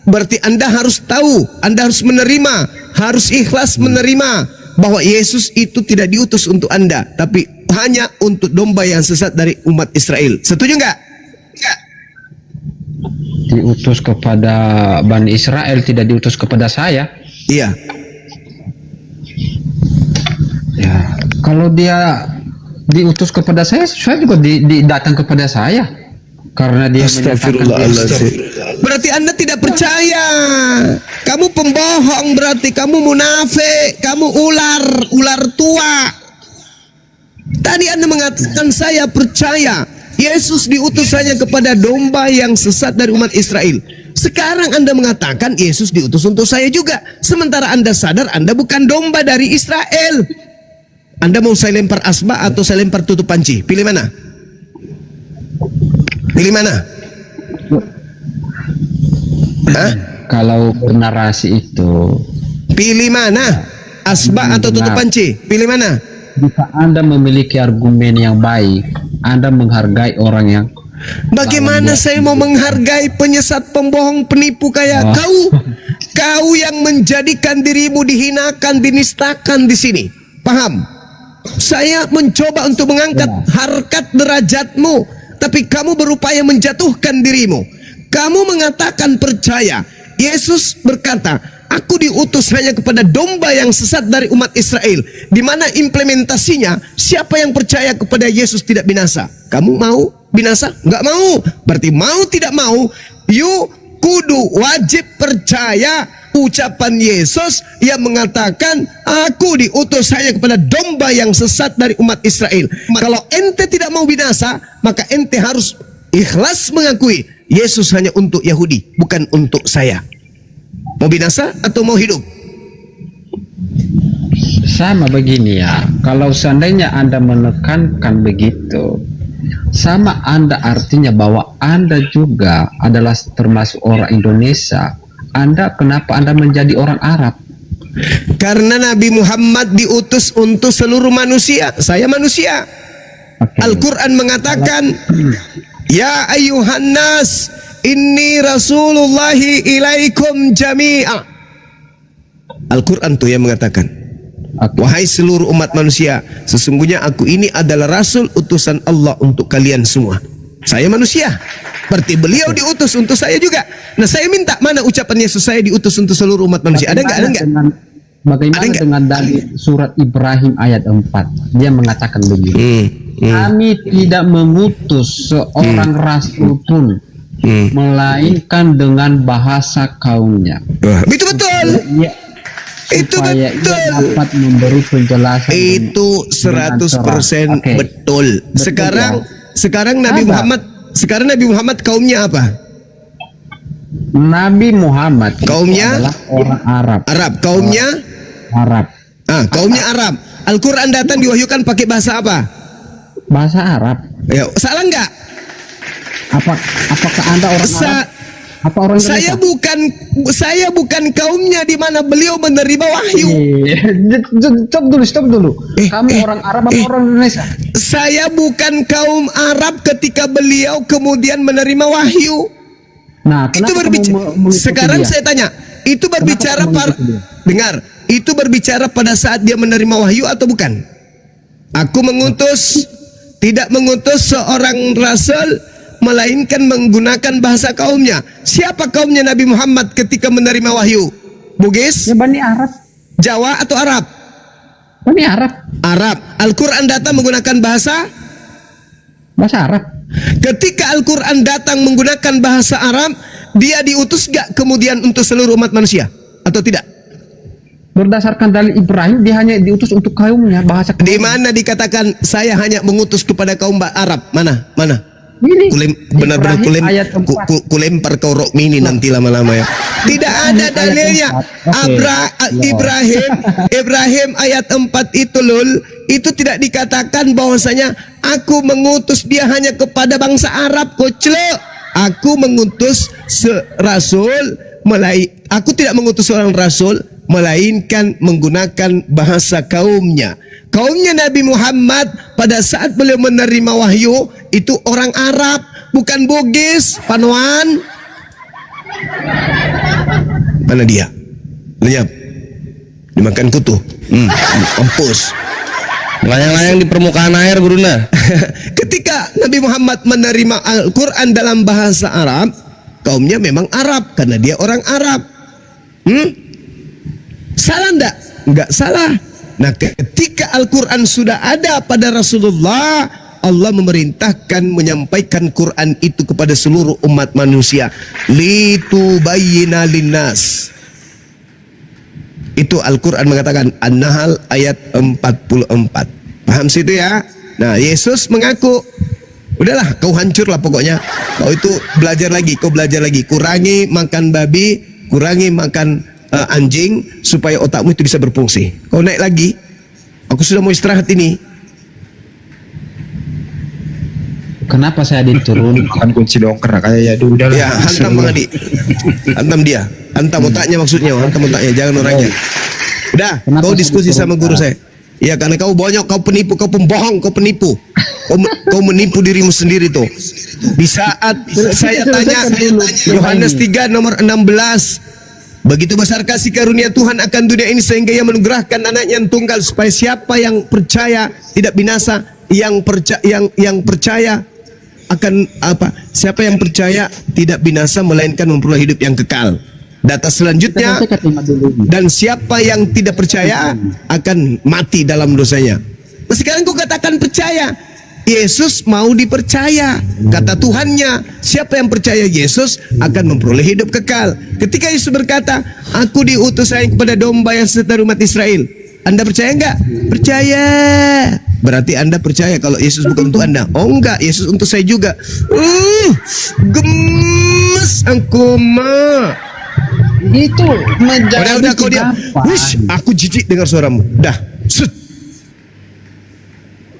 [SPEAKER 1] berarti Anda harus tahu, Anda harus menerima, harus ikhlas menerima bahwa Yesus itu tidak diutus untuk Anda, tapi hanya untuk domba yang sesat dari umat Israel. Setuju nggak?
[SPEAKER 6] Diutus kepada Bani Israel, tidak diutus kepada saya.
[SPEAKER 1] Iya.
[SPEAKER 6] Ya, kalau dia diutus kepada saya juga datang kepada saya. Karena dia
[SPEAKER 1] Astagfirullahaladzim. Berarti Anda tidak percaya. Kamu pembohong, berarti kamu munafik, kamu ular tua. Tadi Anda mengatakan saya percaya Yesus diutus hanya kepada domba yang sesat dari umat Israel. Sekarang Anda mengatakan Yesus diutus untuk saya juga. Sementara Anda sadar Anda bukan domba dari Israel. Anda mau saya lempar asma atau saya lempar tutup panci? Pilih mana? Pilih mana? Hah?
[SPEAKER 6] Kalau narasi itu,
[SPEAKER 1] pilih mana? Asma atau tutup panci? Pilih mana?
[SPEAKER 6] Jika Anda memiliki argumen yang baik, Anda menghargai orang yang...
[SPEAKER 1] Bagaimana saya mau menghargai penyesat, pembohong, penipu kayak kau? Kau yang menjadikan dirimu dihinakan, dinistakan di sini. Paham? Saya mencoba untuk mengangkat harkat derajatmu, tapi kamu berupaya menjatuhkan dirimu. Kamu mengatakan percaya. Yesus berkata, aku diutus hanya kepada domba yang sesat dari umat Israel. Di mana implementasinya, siapa yang percaya kepada Yesus tidak binasa? Kamu mau binasa? Enggak mau. Berarti mau tidak mau, you kudu wajib percaya ucapan Yesus yang mengatakan, aku diutus hanya kepada domba yang sesat dari umat Israel. Kalau ente tidak mau binasa, maka ente harus ikhlas mengakui Yesus hanya untuk Yahudi, bukan untuk saya. Mau binasa atau mau hidup?
[SPEAKER 6] Sama begini ya, kalau seandainya Anda menekankan begitu, sama Anda artinya bahwa Anda juga adalah termasuk orang Indonesia. Anda, kenapa Anda menjadi orang Arab?
[SPEAKER 1] Karena Nabi Muhammad diutus untuk seluruh manusia. Saya manusia.
[SPEAKER 6] Oke.
[SPEAKER 1] Al-Quran mengatakan, ya ayuhan nas, inni rasulullahi ilaikum jami'a. Al-Quran tuh yang mengatakan,
[SPEAKER 6] Oke.
[SPEAKER 1] wahai seluruh umat manusia, sesungguhnya aku ini adalah rasul utusan Allah untuk kalian semua. Saya manusia, berarti beliau diutus untuk saya juga. Nah, saya minta, mana ucapan Yesus saya diutus untuk seluruh umat manusia? Ada nggak? Ada nggak?
[SPEAKER 6] Bagaimana
[SPEAKER 1] Ada nggak?
[SPEAKER 6] dengan dari surat Ibrahim ayat 4? Dia mengatakan begini. Kami tidak mengutus seorang rasul pun, melainkan dengan bahasa kaumnya.
[SPEAKER 1] Wah, itu betul.
[SPEAKER 6] Ia-
[SPEAKER 1] Itu
[SPEAKER 6] supaya
[SPEAKER 1] betul.
[SPEAKER 6] ia dapat memberi penjelasan.
[SPEAKER 1] Itu 100%
[SPEAKER 6] Oke.
[SPEAKER 1] betul. Sekarang Nabi
[SPEAKER 6] Apa?
[SPEAKER 1] Muhammad kaumnya apa?
[SPEAKER 6] Nabi Muhammad itu
[SPEAKER 1] Kaumnya?
[SPEAKER 6] adalah orang Arab.
[SPEAKER 1] Arab. Kaumnya?
[SPEAKER 6] Arab.
[SPEAKER 1] Kaumnya Arab. Al-Quran datang diwahyukan pakai bahasa apa?
[SPEAKER 6] Bahasa Arab.
[SPEAKER 1] Ya, salah nggak?
[SPEAKER 6] Apakah Anda orang Arab? Apa orang
[SPEAKER 1] Saya bukan kaumnya di mana beliau menerima wahyu.
[SPEAKER 6] Stop dulu. Kamu orang Arab apa orang Indonesia?
[SPEAKER 1] Saya bukan kaum Arab ketika beliau kemudian menerima wahyu.
[SPEAKER 6] Nah,
[SPEAKER 1] Itu
[SPEAKER 6] kenapa
[SPEAKER 1] berbicara.
[SPEAKER 6] kamu mengikuti
[SPEAKER 1] Sekarang
[SPEAKER 6] dia?
[SPEAKER 1] saya tanya, itu berbicara
[SPEAKER 6] kamu mengikuti dia?
[SPEAKER 1] dengar, itu berbicara pada saat dia menerima wahyu atau bukan? Aku tidak mengutus seorang rasul, melainkan menggunakan bahasa kaumnya. Siapa kaumnya Nabi Muhammad ketika menerima wahyu? Bugis,
[SPEAKER 6] Ya Bani Arab.
[SPEAKER 1] Jawa atau Arab?
[SPEAKER 6] Bani Arab.
[SPEAKER 1] Arab. Al-Quran datang menggunakan bahasa.
[SPEAKER 6] Arab.
[SPEAKER 1] Ketika Al-Quran datang menggunakan bahasa Arab, dia diutus gak kemudian untuk seluruh umat manusia? Atau tidak?
[SPEAKER 6] Berdasarkan dalil Ibrahim, dia hanya diutus untuk kaumnya, bahasa kaum.
[SPEAKER 1] Di mana dikatakan saya hanya mengutus kepada kaum Arab? Mana?
[SPEAKER 6] Ini
[SPEAKER 1] Benar-benar
[SPEAKER 6] Ibrahim ayat 4.
[SPEAKER 1] kulempar kau rok mini nanti lama-lama ya. Tidak ada dalilnya.
[SPEAKER 6] Oke.
[SPEAKER 1] Ibrahim ayat 4 itu itu tidak dikatakan bahwasanya aku mengutus dia hanya kepada bangsa Arab, koclo. Aku mengutus aku tidak mengutus seorang rasul melainkan menggunakan bahasa kaumnya. Kaumnya Nabi Muhammad pada saat beliau menerima wahyu itu orang Arab, bukan Bugis, Panuan. Mana dia? Lenyap. Dimakan kutu. Mampus.
[SPEAKER 5] Layang-layang di permukaan air, Guruna.
[SPEAKER 1] Ketika Nabi Muhammad menerima Al-Quran dalam bahasa Arab, kaumnya memang Arab karena dia orang Arab. Salah enggak? Enggak salah. Nah, ketika Al-Quran sudah ada pada Rasulullah, Allah memerintahkan menyampaikan Quran itu kepada seluruh umat manusia. Litubayyina linnas. Itu Al-Quran mengatakan, An-Nahl ayat 44. Paham situ ya? Nah, Yesus mengaku, udahlah kau hancurlah pokoknya. Kau itu belajar lagi, kurangi makan babi, kurangi makan anjing supaya otakmu itu bisa berfungsi. Kau naik lagi, aku sudah mau istirahat ini.
[SPEAKER 6] Kenapa saya diturun?
[SPEAKER 2] Bukan kunci dongker kayak ya udah lah.
[SPEAKER 1] Ya, hantam Bang Adi. Hantam dia. Hantam otaknya maksudnya, hantam otaknya, jangan orangnya. Udah,
[SPEAKER 6] Kenapa
[SPEAKER 1] kau
[SPEAKER 6] saya
[SPEAKER 1] diskusi
[SPEAKER 6] diturun?
[SPEAKER 1] sama guru saya. Ya, karena kau bonyok, kau penipu, kau pembohong, kau penipu. Kau menipu dirimu sendiri tuh. Di saat saya tanya Yohanes 3 nomor 16, begitu besar kasih karunia Tuhan akan dunia ini sehingga ia menugerahkan anaknya yang tunggal supaya siapa yang percaya tidak binasa, yang percaya akan apa? Siapa yang percaya tidak binasa melainkan memperoleh hidup yang kekal. Data selanjutnya, dan siapa yang tidak percaya akan mati dalam dosanya. Nah, sekarang kau katakan percaya. Yesus mau dipercaya. Kata Tuhannya, siapa yang percaya Yesus akan memperoleh hidup kekal. Ketika Yesus berkata, aku diutus saya kepada domba yang seteru umat Israel. Anda percaya enggak? Percaya. Berarti Anda percaya kalau Yesus bukan untuk Anda. Oh enggak, Yesus untuk saya juga. Gemes aku mah.
[SPEAKER 6] Itu menjadi
[SPEAKER 1] Udah kau diam. Hush, aku jijik dengar suaramu. Dah. Sut.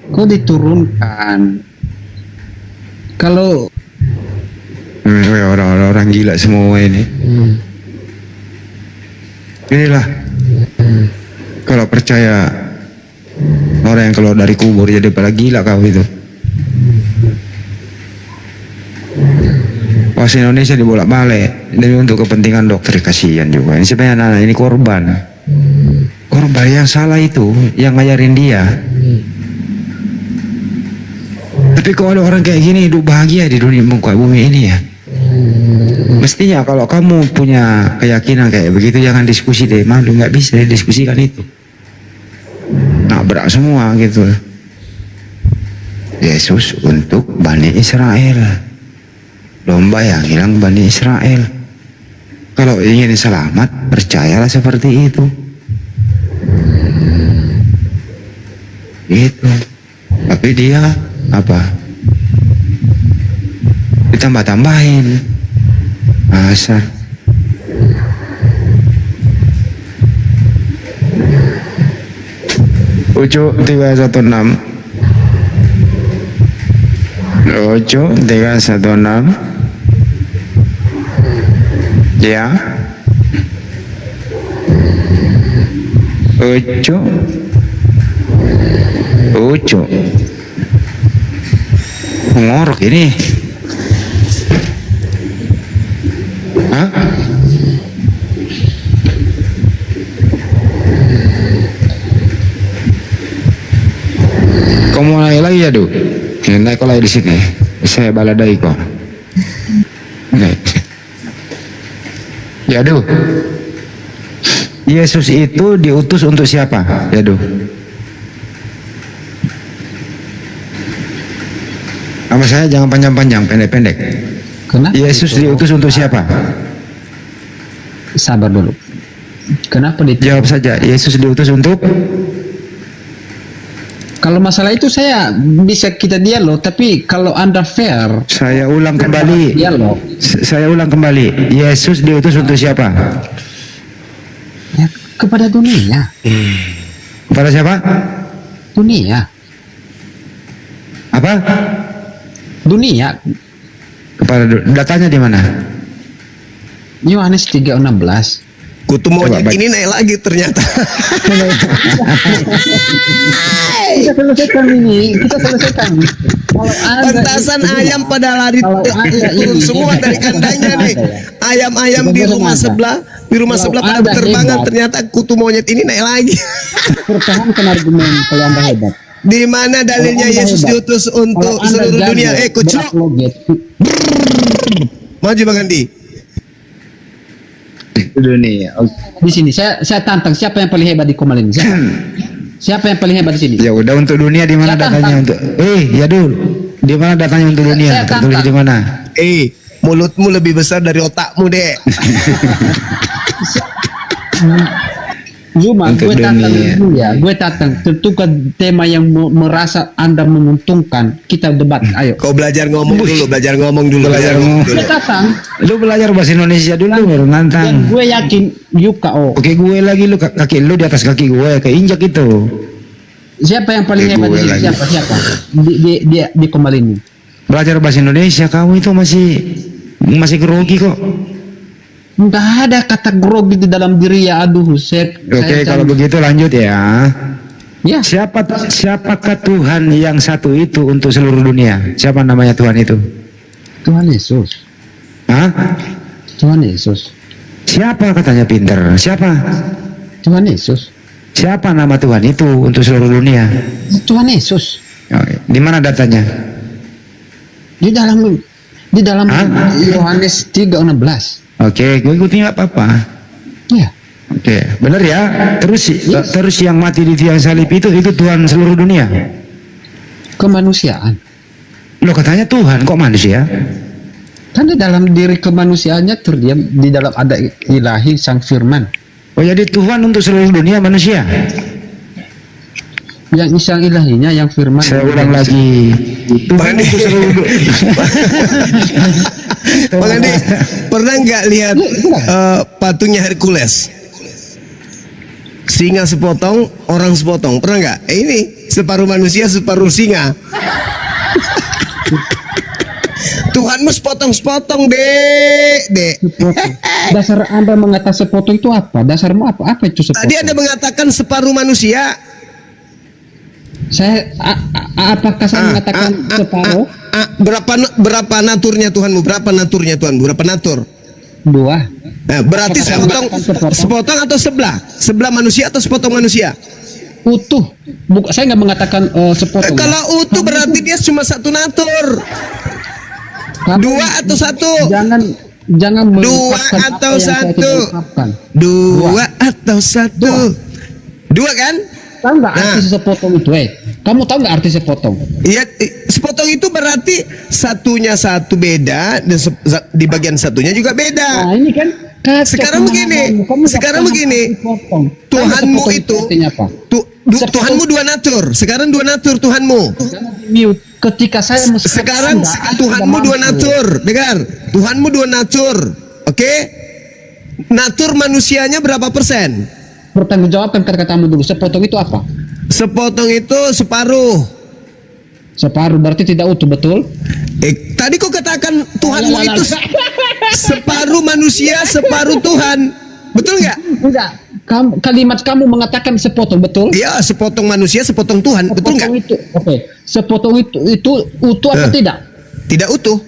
[SPEAKER 6] kau diturunkan. Kalau
[SPEAKER 3] Orang-orang gila semua ini. Inilah kalau percaya orang yang keluar dari kubur jadi pada gila kau itu. Pas Indonesia dibolak-balik demi untuk kepentingan dokter, kasihan juga. Ini sebenarnya anak ini korban. Korban yang salah itu yang ngajarin dia. Tapi kalau ada orang kayak gini hidup bahagia di dunia muka bumi ini ya. Mestinya kalau kamu punya keyakinan kayak begitu jangan diskusi deh, malu nggak bisa didiskusikan itu. Nabrak semua gitu. Yesus untuk Bani Israel, domba yang hilang Bani Israel. Kalau ingin selamat percayalah seperti itu. Gitu. Tapi dia apa? Ditambah-tambahin. Asal. Ucu 316. Ucu 316. Ya. Ucu. Ngorok ini. Hah? Kau mau naik lagi ya, Du? Naik kau lagi di sini. Saya baladai kau. Naik. Ya, Du. Yesus itu diutus untuk siapa? Ya, Du. Sama saya jangan panjang-panjang, pendek-pendek.
[SPEAKER 6] kenapa?
[SPEAKER 3] Yesus diutus untuk siapa?
[SPEAKER 6] Sabar dulu. Kenapa
[SPEAKER 3] Jawab saja. Yesus diutus untuk?
[SPEAKER 6] Kalau masalah itu saya bisa kita dialog, tapi kalau Anda fair,
[SPEAKER 3] Saya ulang kembali.
[SPEAKER 6] dialog.
[SPEAKER 3] Saya ulang kembali. Yesus diutus untuk siapa?
[SPEAKER 6] Ya, kepada dunia.
[SPEAKER 3] Kepada siapa?
[SPEAKER 6] Dunia.
[SPEAKER 3] Apa?
[SPEAKER 6] Dunia.
[SPEAKER 3] Kepada datanya di mana?
[SPEAKER 6] Yohanes 3:16.
[SPEAKER 1] Kutu monyet
[SPEAKER 3] Coba,
[SPEAKER 1] ini naik lagi ternyata.
[SPEAKER 6] Kita selesaikan ini. Kita selesaikan. Kalau ada
[SPEAKER 1] Pentasan
[SPEAKER 6] itu-
[SPEAKER 1] ayam pada lari
[SPEAKER 6] Kalau ada
[SPEAKER 1] turun
[SPEAKER 6] ini-
[SPEAKER 1] semua dari kandangnya nih. Ayam-ayam di
[SPEAKER 6] Sebenarnya
[SPEAKER 1] rumah
[SPEAKER 6] ada.
[SPEAKER 1] sebelah, di rumah
[SPEAKER 6] Kalau
[SPEAKER 1] sebelah pada
[SPEAKER 6] Anda
[SPEAKER 1] berterbangan,
[SPEAKER 6] hebat.
[SPEAKER 1] ternyata kutu monyet ini naik lagi.
[SPEAKER 6] Pertahankan argumen kalau Anda hebat.
[SPEAKER 1] Di mana dalilnya
[SPEAKER 6] Kalau Anda
[SPEAKER 1] Yesus
[SPEAKER 6] hebat.
[SPEAKER 1] diutus
[SPEAKER 6] Kalau
[SPEAKER 1] untuk
[SPEAKER 6] Anda
[SPEAKER 1] seluruh
[SPEAKER 6] jago
[SPEAKER 1] dunia? Kucuk.
[SPEAKER 6] berapologet,
[SPEAKER 1] Maju Bang Andi.
[SPEAKER 3] Dunia.
[SPEAKER 6] di sini saya tantang siapa yang paling hebat di Komal ini? Siapa yang paling hebat di sini?
[SPEAKER 3] Ya udah, untuk dunia di mana
[SPEAKER 6] Saya
[SPEAKER 3] datanya
[SPEAKER 6] tantang.
[SPEAKER 3] untuk? Ya dulu. Di mana datanya untuk dunia?
[SPEAKER 6] Saya
[SPEAKER 3] Tertulis
[SPEAKER 6] tantang.
[SPEAKER 3] di mana?
[SPEAKER 1] Mulutmu lebih besar dari otakmu, Dek.
[SPEAKER 6] Zuma,
[SPEAKER 3] Untuk
[SPEAKER 6] gue tantang
[SPEAKER 3] dunia.
[SPEAKER 6] dulu ya. Gue tantang. Tentukan tema yang merasa Anda menguntungkan. Kita debat. Ayo.
[SPEAKER 1] Kau belajar ngomong dulu, belajar ngomong dulu.
[SPEAKER 3] Belajar ngomong.
[SPEAKER 6] Gue tantang.
[SPEAKER 3] Lu belajar bahasa Indonesia dulu baru
[SPEAKER 6] Dan
[SPEAKER 3] nantang.
[SPEAKER 6] gue yakin Yuka
[SPEAKER 3] Oke, gue lagi lu kaki lu di atas kaki gue, keinjak itu.
[SPEAKER 6] Siapa yang paling
[SPEAKER 3] Ya,
[SPEAKER 6] hebat di
[SPEAKER 3] gue
[SPEAKER 6] sini?
[SPEAKER 3] lagi.
[SPEAKER 6] Siapa? Di Komal ini.
[SPEAKER 3] Belajar bahasa Indonesia kamu itu masih grogi kok.
[SPEAKER 6] Enggak ada kata grogi di dalam diri ya. Aduh,
[SPEAKER 3] Oke, kalau begitu lanjut ya.
[SPEAKER 6] Ya,
[SPEAKER 3] Siapakah Tuhan yang satu itu untuk seluruh dunia? Siapa namanya Tuhan itu?
[SPEAKER 6] Tuhan Yesus.
[SPEAKER 3] Hah?
[SPEAKER 6] Tuhan Yesus.
[SPEAKER 3] Siapa katanya pinter? Siapa?
[SPEAKER 6] Tuhan Yesus.
[SPEAKER 3] Siapa nama Tuhan itu untuk seluruh dunia?
[SPEAKER 6] Tuhan Yesus.
[SPEAKER 3] Di mana datanya?
[SPEAKER 6] Di dalam
[SPEAKER 3] Hah?
[SPEAKER 6] Yohanes 3:16.
[SPEAKER 3] Oke, gue ikutin nggak apa-apa.
[SPEAKER 6] Ya.
[SPEAKER 3] Oke, benar ya. Terus yang mati di tiang salib itu Tuhan seluruh dunia.
[SPEAKER 6] kemanusiaan.
[SPEAKER 3] Lo katanya Tuhan, kok manusia?
[SPEAKER 6] Kan di dalam diri kemanusiaannya terdiam, di dalam ada ilahi sang firman.
[SPEAKER 3] Oh jadi Tuhan untuk seluruh dunia manusia.
[SPEAKER 6] Yang sang ilahinya, yang firman.
[SPEAKER 3] Saya ulang lagi. Tuhan untuk seluruh dunia.
[SPEAKER 1] Bang Andi, pernah nggak lihat patungnya Hercules? Singa sepotong, orang sepotong. Pernah nggak? Ini separuh manusia, separuh singa. Tuhanmu sepotong-sepotong, dek.
[SPEAKER 6] Sepotong. Dasar Anda mengatakan sepotong itu apa? Dasarmu apa? Apa itu sepotong?
[SPEAKER 1] Tadi Anda mengatakan separuh manusia.
[SPEAKER 6] Saya apakah saya mengatakan separuh?
[SPEAKER 1] Berapa naturnya Tuhanmu? Berapa naturnya Tuhanmu? Berapa natur?
[SPEAKER 6] 2.
[SPEAKER 1] Berarti sepotong atau sebelah? Sebelah manusia atau sepotong manusia?
[SPEAKER 6] Utuh. Saya nggak mengatakan sepotong.
[SPEAKER 1] Kalau utuh berarti dia cuma satu natur.
[SPEAKER 6] Kamu
[SPEAKER 1] 2 atau 1?
[SPEAKER 6] Jangan
[SPEAKER 1] 2
[SPEAKER 6] mengungkapkan
[SPEAKER 1] atau
[SPEAKER 6] apa yang saya
[SPEAKER 1] 1?
[SPEAKER 6] tidak ungkapkan.
[SPEAKER 1] 2 atau 1? 2 kan?
[SPEAKER 6] Tahu nggak arti sepotong itu? Kamu tahu nggak arti sepotong?
[SPEAKER 1] Iya, sepotong itu berarti satunya satu beda dan di bagian satunya juga beda.
[SPEAKER 6] Nah ini kan kacau.
[SPEAKER 1] Sekarang begini, Tuhanmu itu Tuhanmu 2 natur. Sekarang 2 natur Tuhanmu.
[SPEAKER 6] Ketika saya
[SPEAKER 1] Sekarang Tuhanmu 2 natur. Dengar, Tuhanmu 2 natur. Oke? Natur manusianya berapa persen?
[SPEAKER 6] Pertanggungjawabkan kata-katamu dulu. Sepotong itu apa?
[SPEAKER 1] Sepotong itu separuh.
[SPEAKER 6] Separuh berarti tidak utuh, betul?
[SPEAKER 1] Tadi kau katakan Tuhanmu itu separuh manusia, separuh Tuhan. Betul nggak?
[SPEAKER 6] Enggak. Kalimat kamu mengatakan sepotong, betul?
[SPEAKER 1] Iya, sepotong manusia, sepotong Tuhan. Betul nggak?
[SPEAKER 6] Oke. Sepotong itu utuh atau tidak?
[SPEAKER 1] Tidak utuh.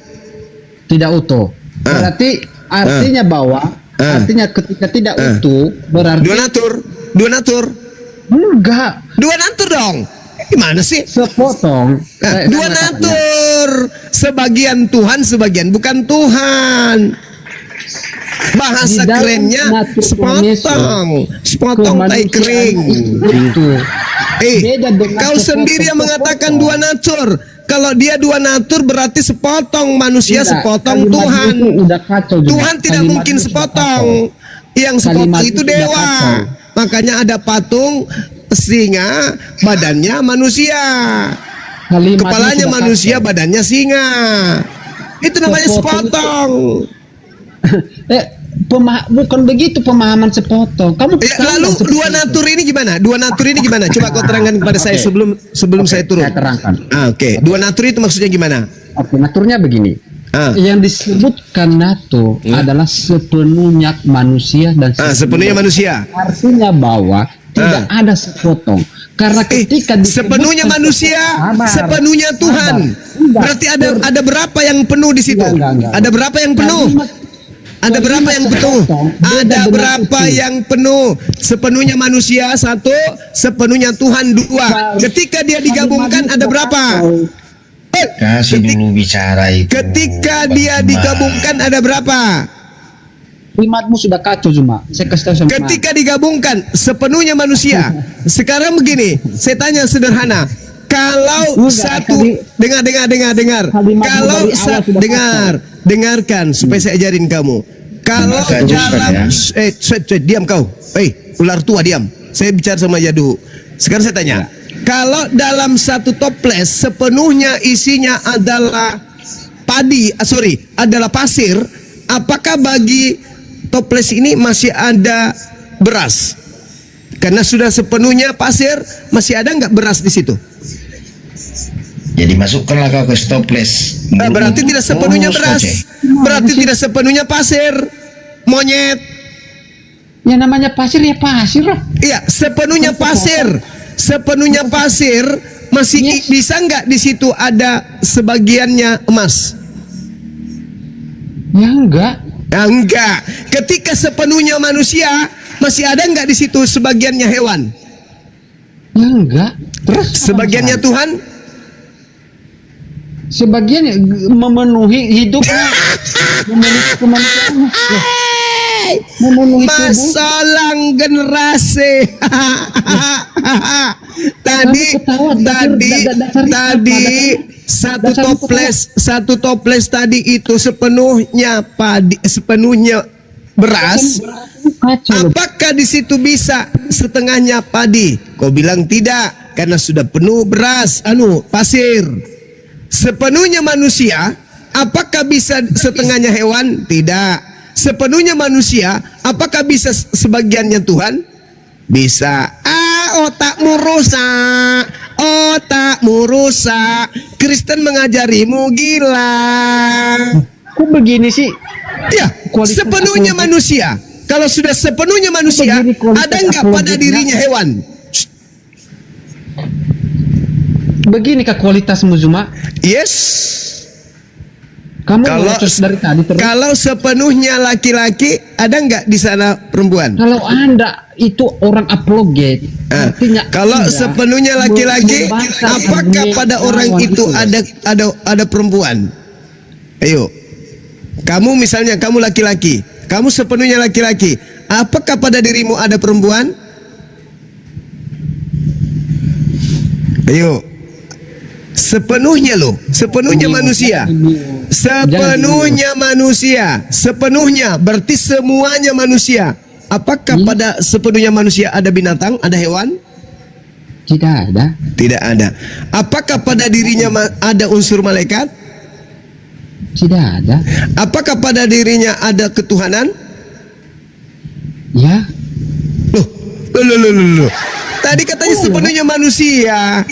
[SPEAKER 6] Tidak utuh. Berarti artinya bahwa artinya ketika tidak utuh berarti
[SPEAKER 1] 2 natur. 2 natur.
[SPEAKER 6] Enggak.
[SPEAKER 1] 2 natur dong. Gimana sih?
[SPEAKER 6] Sepotong.
[SPEAKER 1] 2 natur. Sebagian Tuhan, sebagian bukan Tuhan. Bahasa kerennya sepotong. Sepotong tai kering. Kau sendiri yang mengatakan 2 natur. Kalau dia 2 natur berarti sepotong manusia, sepotong Tuhan. Tuhan tidak mungkin sepotong. Yang sepotong itu dewa. Makanya ada patung singa, badannya manusia. Kepalanya manusia, badannya singa. Itu namanya sepotong.
[SPEAKER 6] Bukan begitu pemahaman sepotong. Kamu
[SPEAKER 1] lalu 2 natur ini gimana? 2 natur ini gimana? Coba kau terangkan kepada saya sebelum saya turun.
[SPEAKER 6] Saya terangkan.
[SPEAKER 1] Oke. 2 natur itu maksudnya gimana?
[SPEAKER 6] Oke, naturnya begini. Yang disebutkan natur adalah sepenuhnya manusia dan
[SPEAKER 1] sepenuhnya manusia.
[SPEAKER 6] Artinya bahwa tidak ada sepotong. Karena ketika
[SPEAKER 1] sepenuhnya manusia, sepenuhnya Tuhan. Berarti ada berapa yang penuh di situ? Ada berapa yang penuh? Ada berapa yang penuh? Ada berapa yang penuh? Sepenuhnya manusia 1, sepenuhnya Tuhan 2. Ketika dia digabungkan ada berapa?
[SPEAKER 2] Kasih dulu bicara itu.
[SPEAKER 1] Ketika dia digabungkan ada berapa?
[SPEAKER 6] Kalimatmu sudah kacau cuma. Saya kasih tahu sama.
[SPEAKER 1] Ketika digabungkan sepenuhnya manusia. Sekarang begini, saya tanya sederhana. Kalau dengar. Kalau dengarkan supaya saya ajarin kamu. Kalau dalam diam kau. Ular tua diam. Saya bicara sama Jadu. Sekarang saya tanya. Kalau dalam satu toples sepenuhnya isinya adalah adalah pasir, apakah bagi toples ini masih ada beras? Karena sudah sepenuhnya pasir, masih ada nggak beras di situ?
[SPEAKER 2] Jadi masukkanlah kau ke toples.
[SPEAKER 1] Berarti tidak sepenuhnya beras. Berarti tidak sepenuhnya pasir. Monyet.
[SPEAKER 6] Yang namanya pasir ya pasir lah.
[SPEAKER 1] Iya, sepenuhnya pasir. Sepenuhnya pasir, masih bisa nggak di situ ada sebagiannya emas?
[SPEAKER 6] Ya enggak.
[SPEAKER 1] Ya enggak. Ketika sepenuhnya manusia, masih ada nggak di situ sebagiannya hewan?
[SPEAKER 6] Ya enggak. Terus
[SPEAKER 1] sebagiannya Tuhan?
[SPEAKER 6] Sebagian memenuhi hidupnya, memenuhi kemanusiaannya. Memenuhi tubuh.
[SPEAKER 1] Masalang generasi. Tadi
[SPEAKER 6] ketawa,
[SPEAKER 1] tadi satu toples tadi itu sepenuhnya beras.
[SPEAKER 6] Kacau.
[SPEAKER 1] Apakah di situ bisa setengahnya padi? Kau bilang tidak, karena sudah penuh beras, pasir. Sepenuhnya manusia, apakah bisa setengahnya hewan? Tidak. Sepenuhnya manusia, apakah bisa sebagiannya Tuhan? Bisa. Otakmu rusak. Kristen mengajarimu gila.
[SPEAKER 6] Kok begini sih?
[SPEAKER 1] Ya,
[SPEAKER 6] Kualitas
[SPEAKER 1] sepenuhnya
[SPEAKER 6] aku-
[SPEAKER 1] manusia. Kalau sudah sepenuhnya manusia,
[SPEAKER 6] begini kualitas
[SPEAKER 1] ada nggak
[SPEAKER 6] aku
[SPEAKER 1] pada
[SPEAKER 6] logiknya?
[SPEAKER 1] dirinya hewan?
[SPEAKER 6] Beginikah kualitasmu Zuma?
[SPEAKER 1] Yes.
[SPEAKER 6] Kamu
[SPEAKER 1] Kalau
[SPEAKER 6] ngocos dari tadi terus.
[SPEAKER 1] kalau sepenuhnya laki-laki, ada nggak di sana perempuan?
[SPEAKER 6] Kalau Anda itu orang apologet, artinya
[SPEAKER 1] Kalau
[SPEAKER 6] Anda
[SPEAKER 1] sepenuhnya laki-laki,
[SPEAKER 6] membantah
[SPEAKER 1] apakah
[SPEAKER 6] argumen
[SPEAKER 1] pada orang
[SPEAKER 6] lawan
[SPEAKER 1] itu
[SPEAKER 6] loh.
[SPEAKER 1] ada perempuan? Ayo, kamu misalnya kamu laki-laki, kamu sepenuhnya laki-laki, apakah pada dirimu ada perempuan? Ayo, sepenuhnya loh, sepenuhnya manusia, sepenuhnya manusia, sepenuhnya berarti semuanya manusia. Apakah pada sepenuhnya manusia ada binatang, ada hewan?
[SPEAKER 6] Tidak ada.
[SPEAKER 1] Tidak ada. Apakah pada dirinya ada unsur malaikat?
[SPEAKER 6] Tidak ada.
[SPEAKER 1] Apakah pada dirinya ada ketuhanan?
[SPEAKER 6] Ya.
[SPEAKER 1] Loh. Tadi katanya sepenuhnya manusia.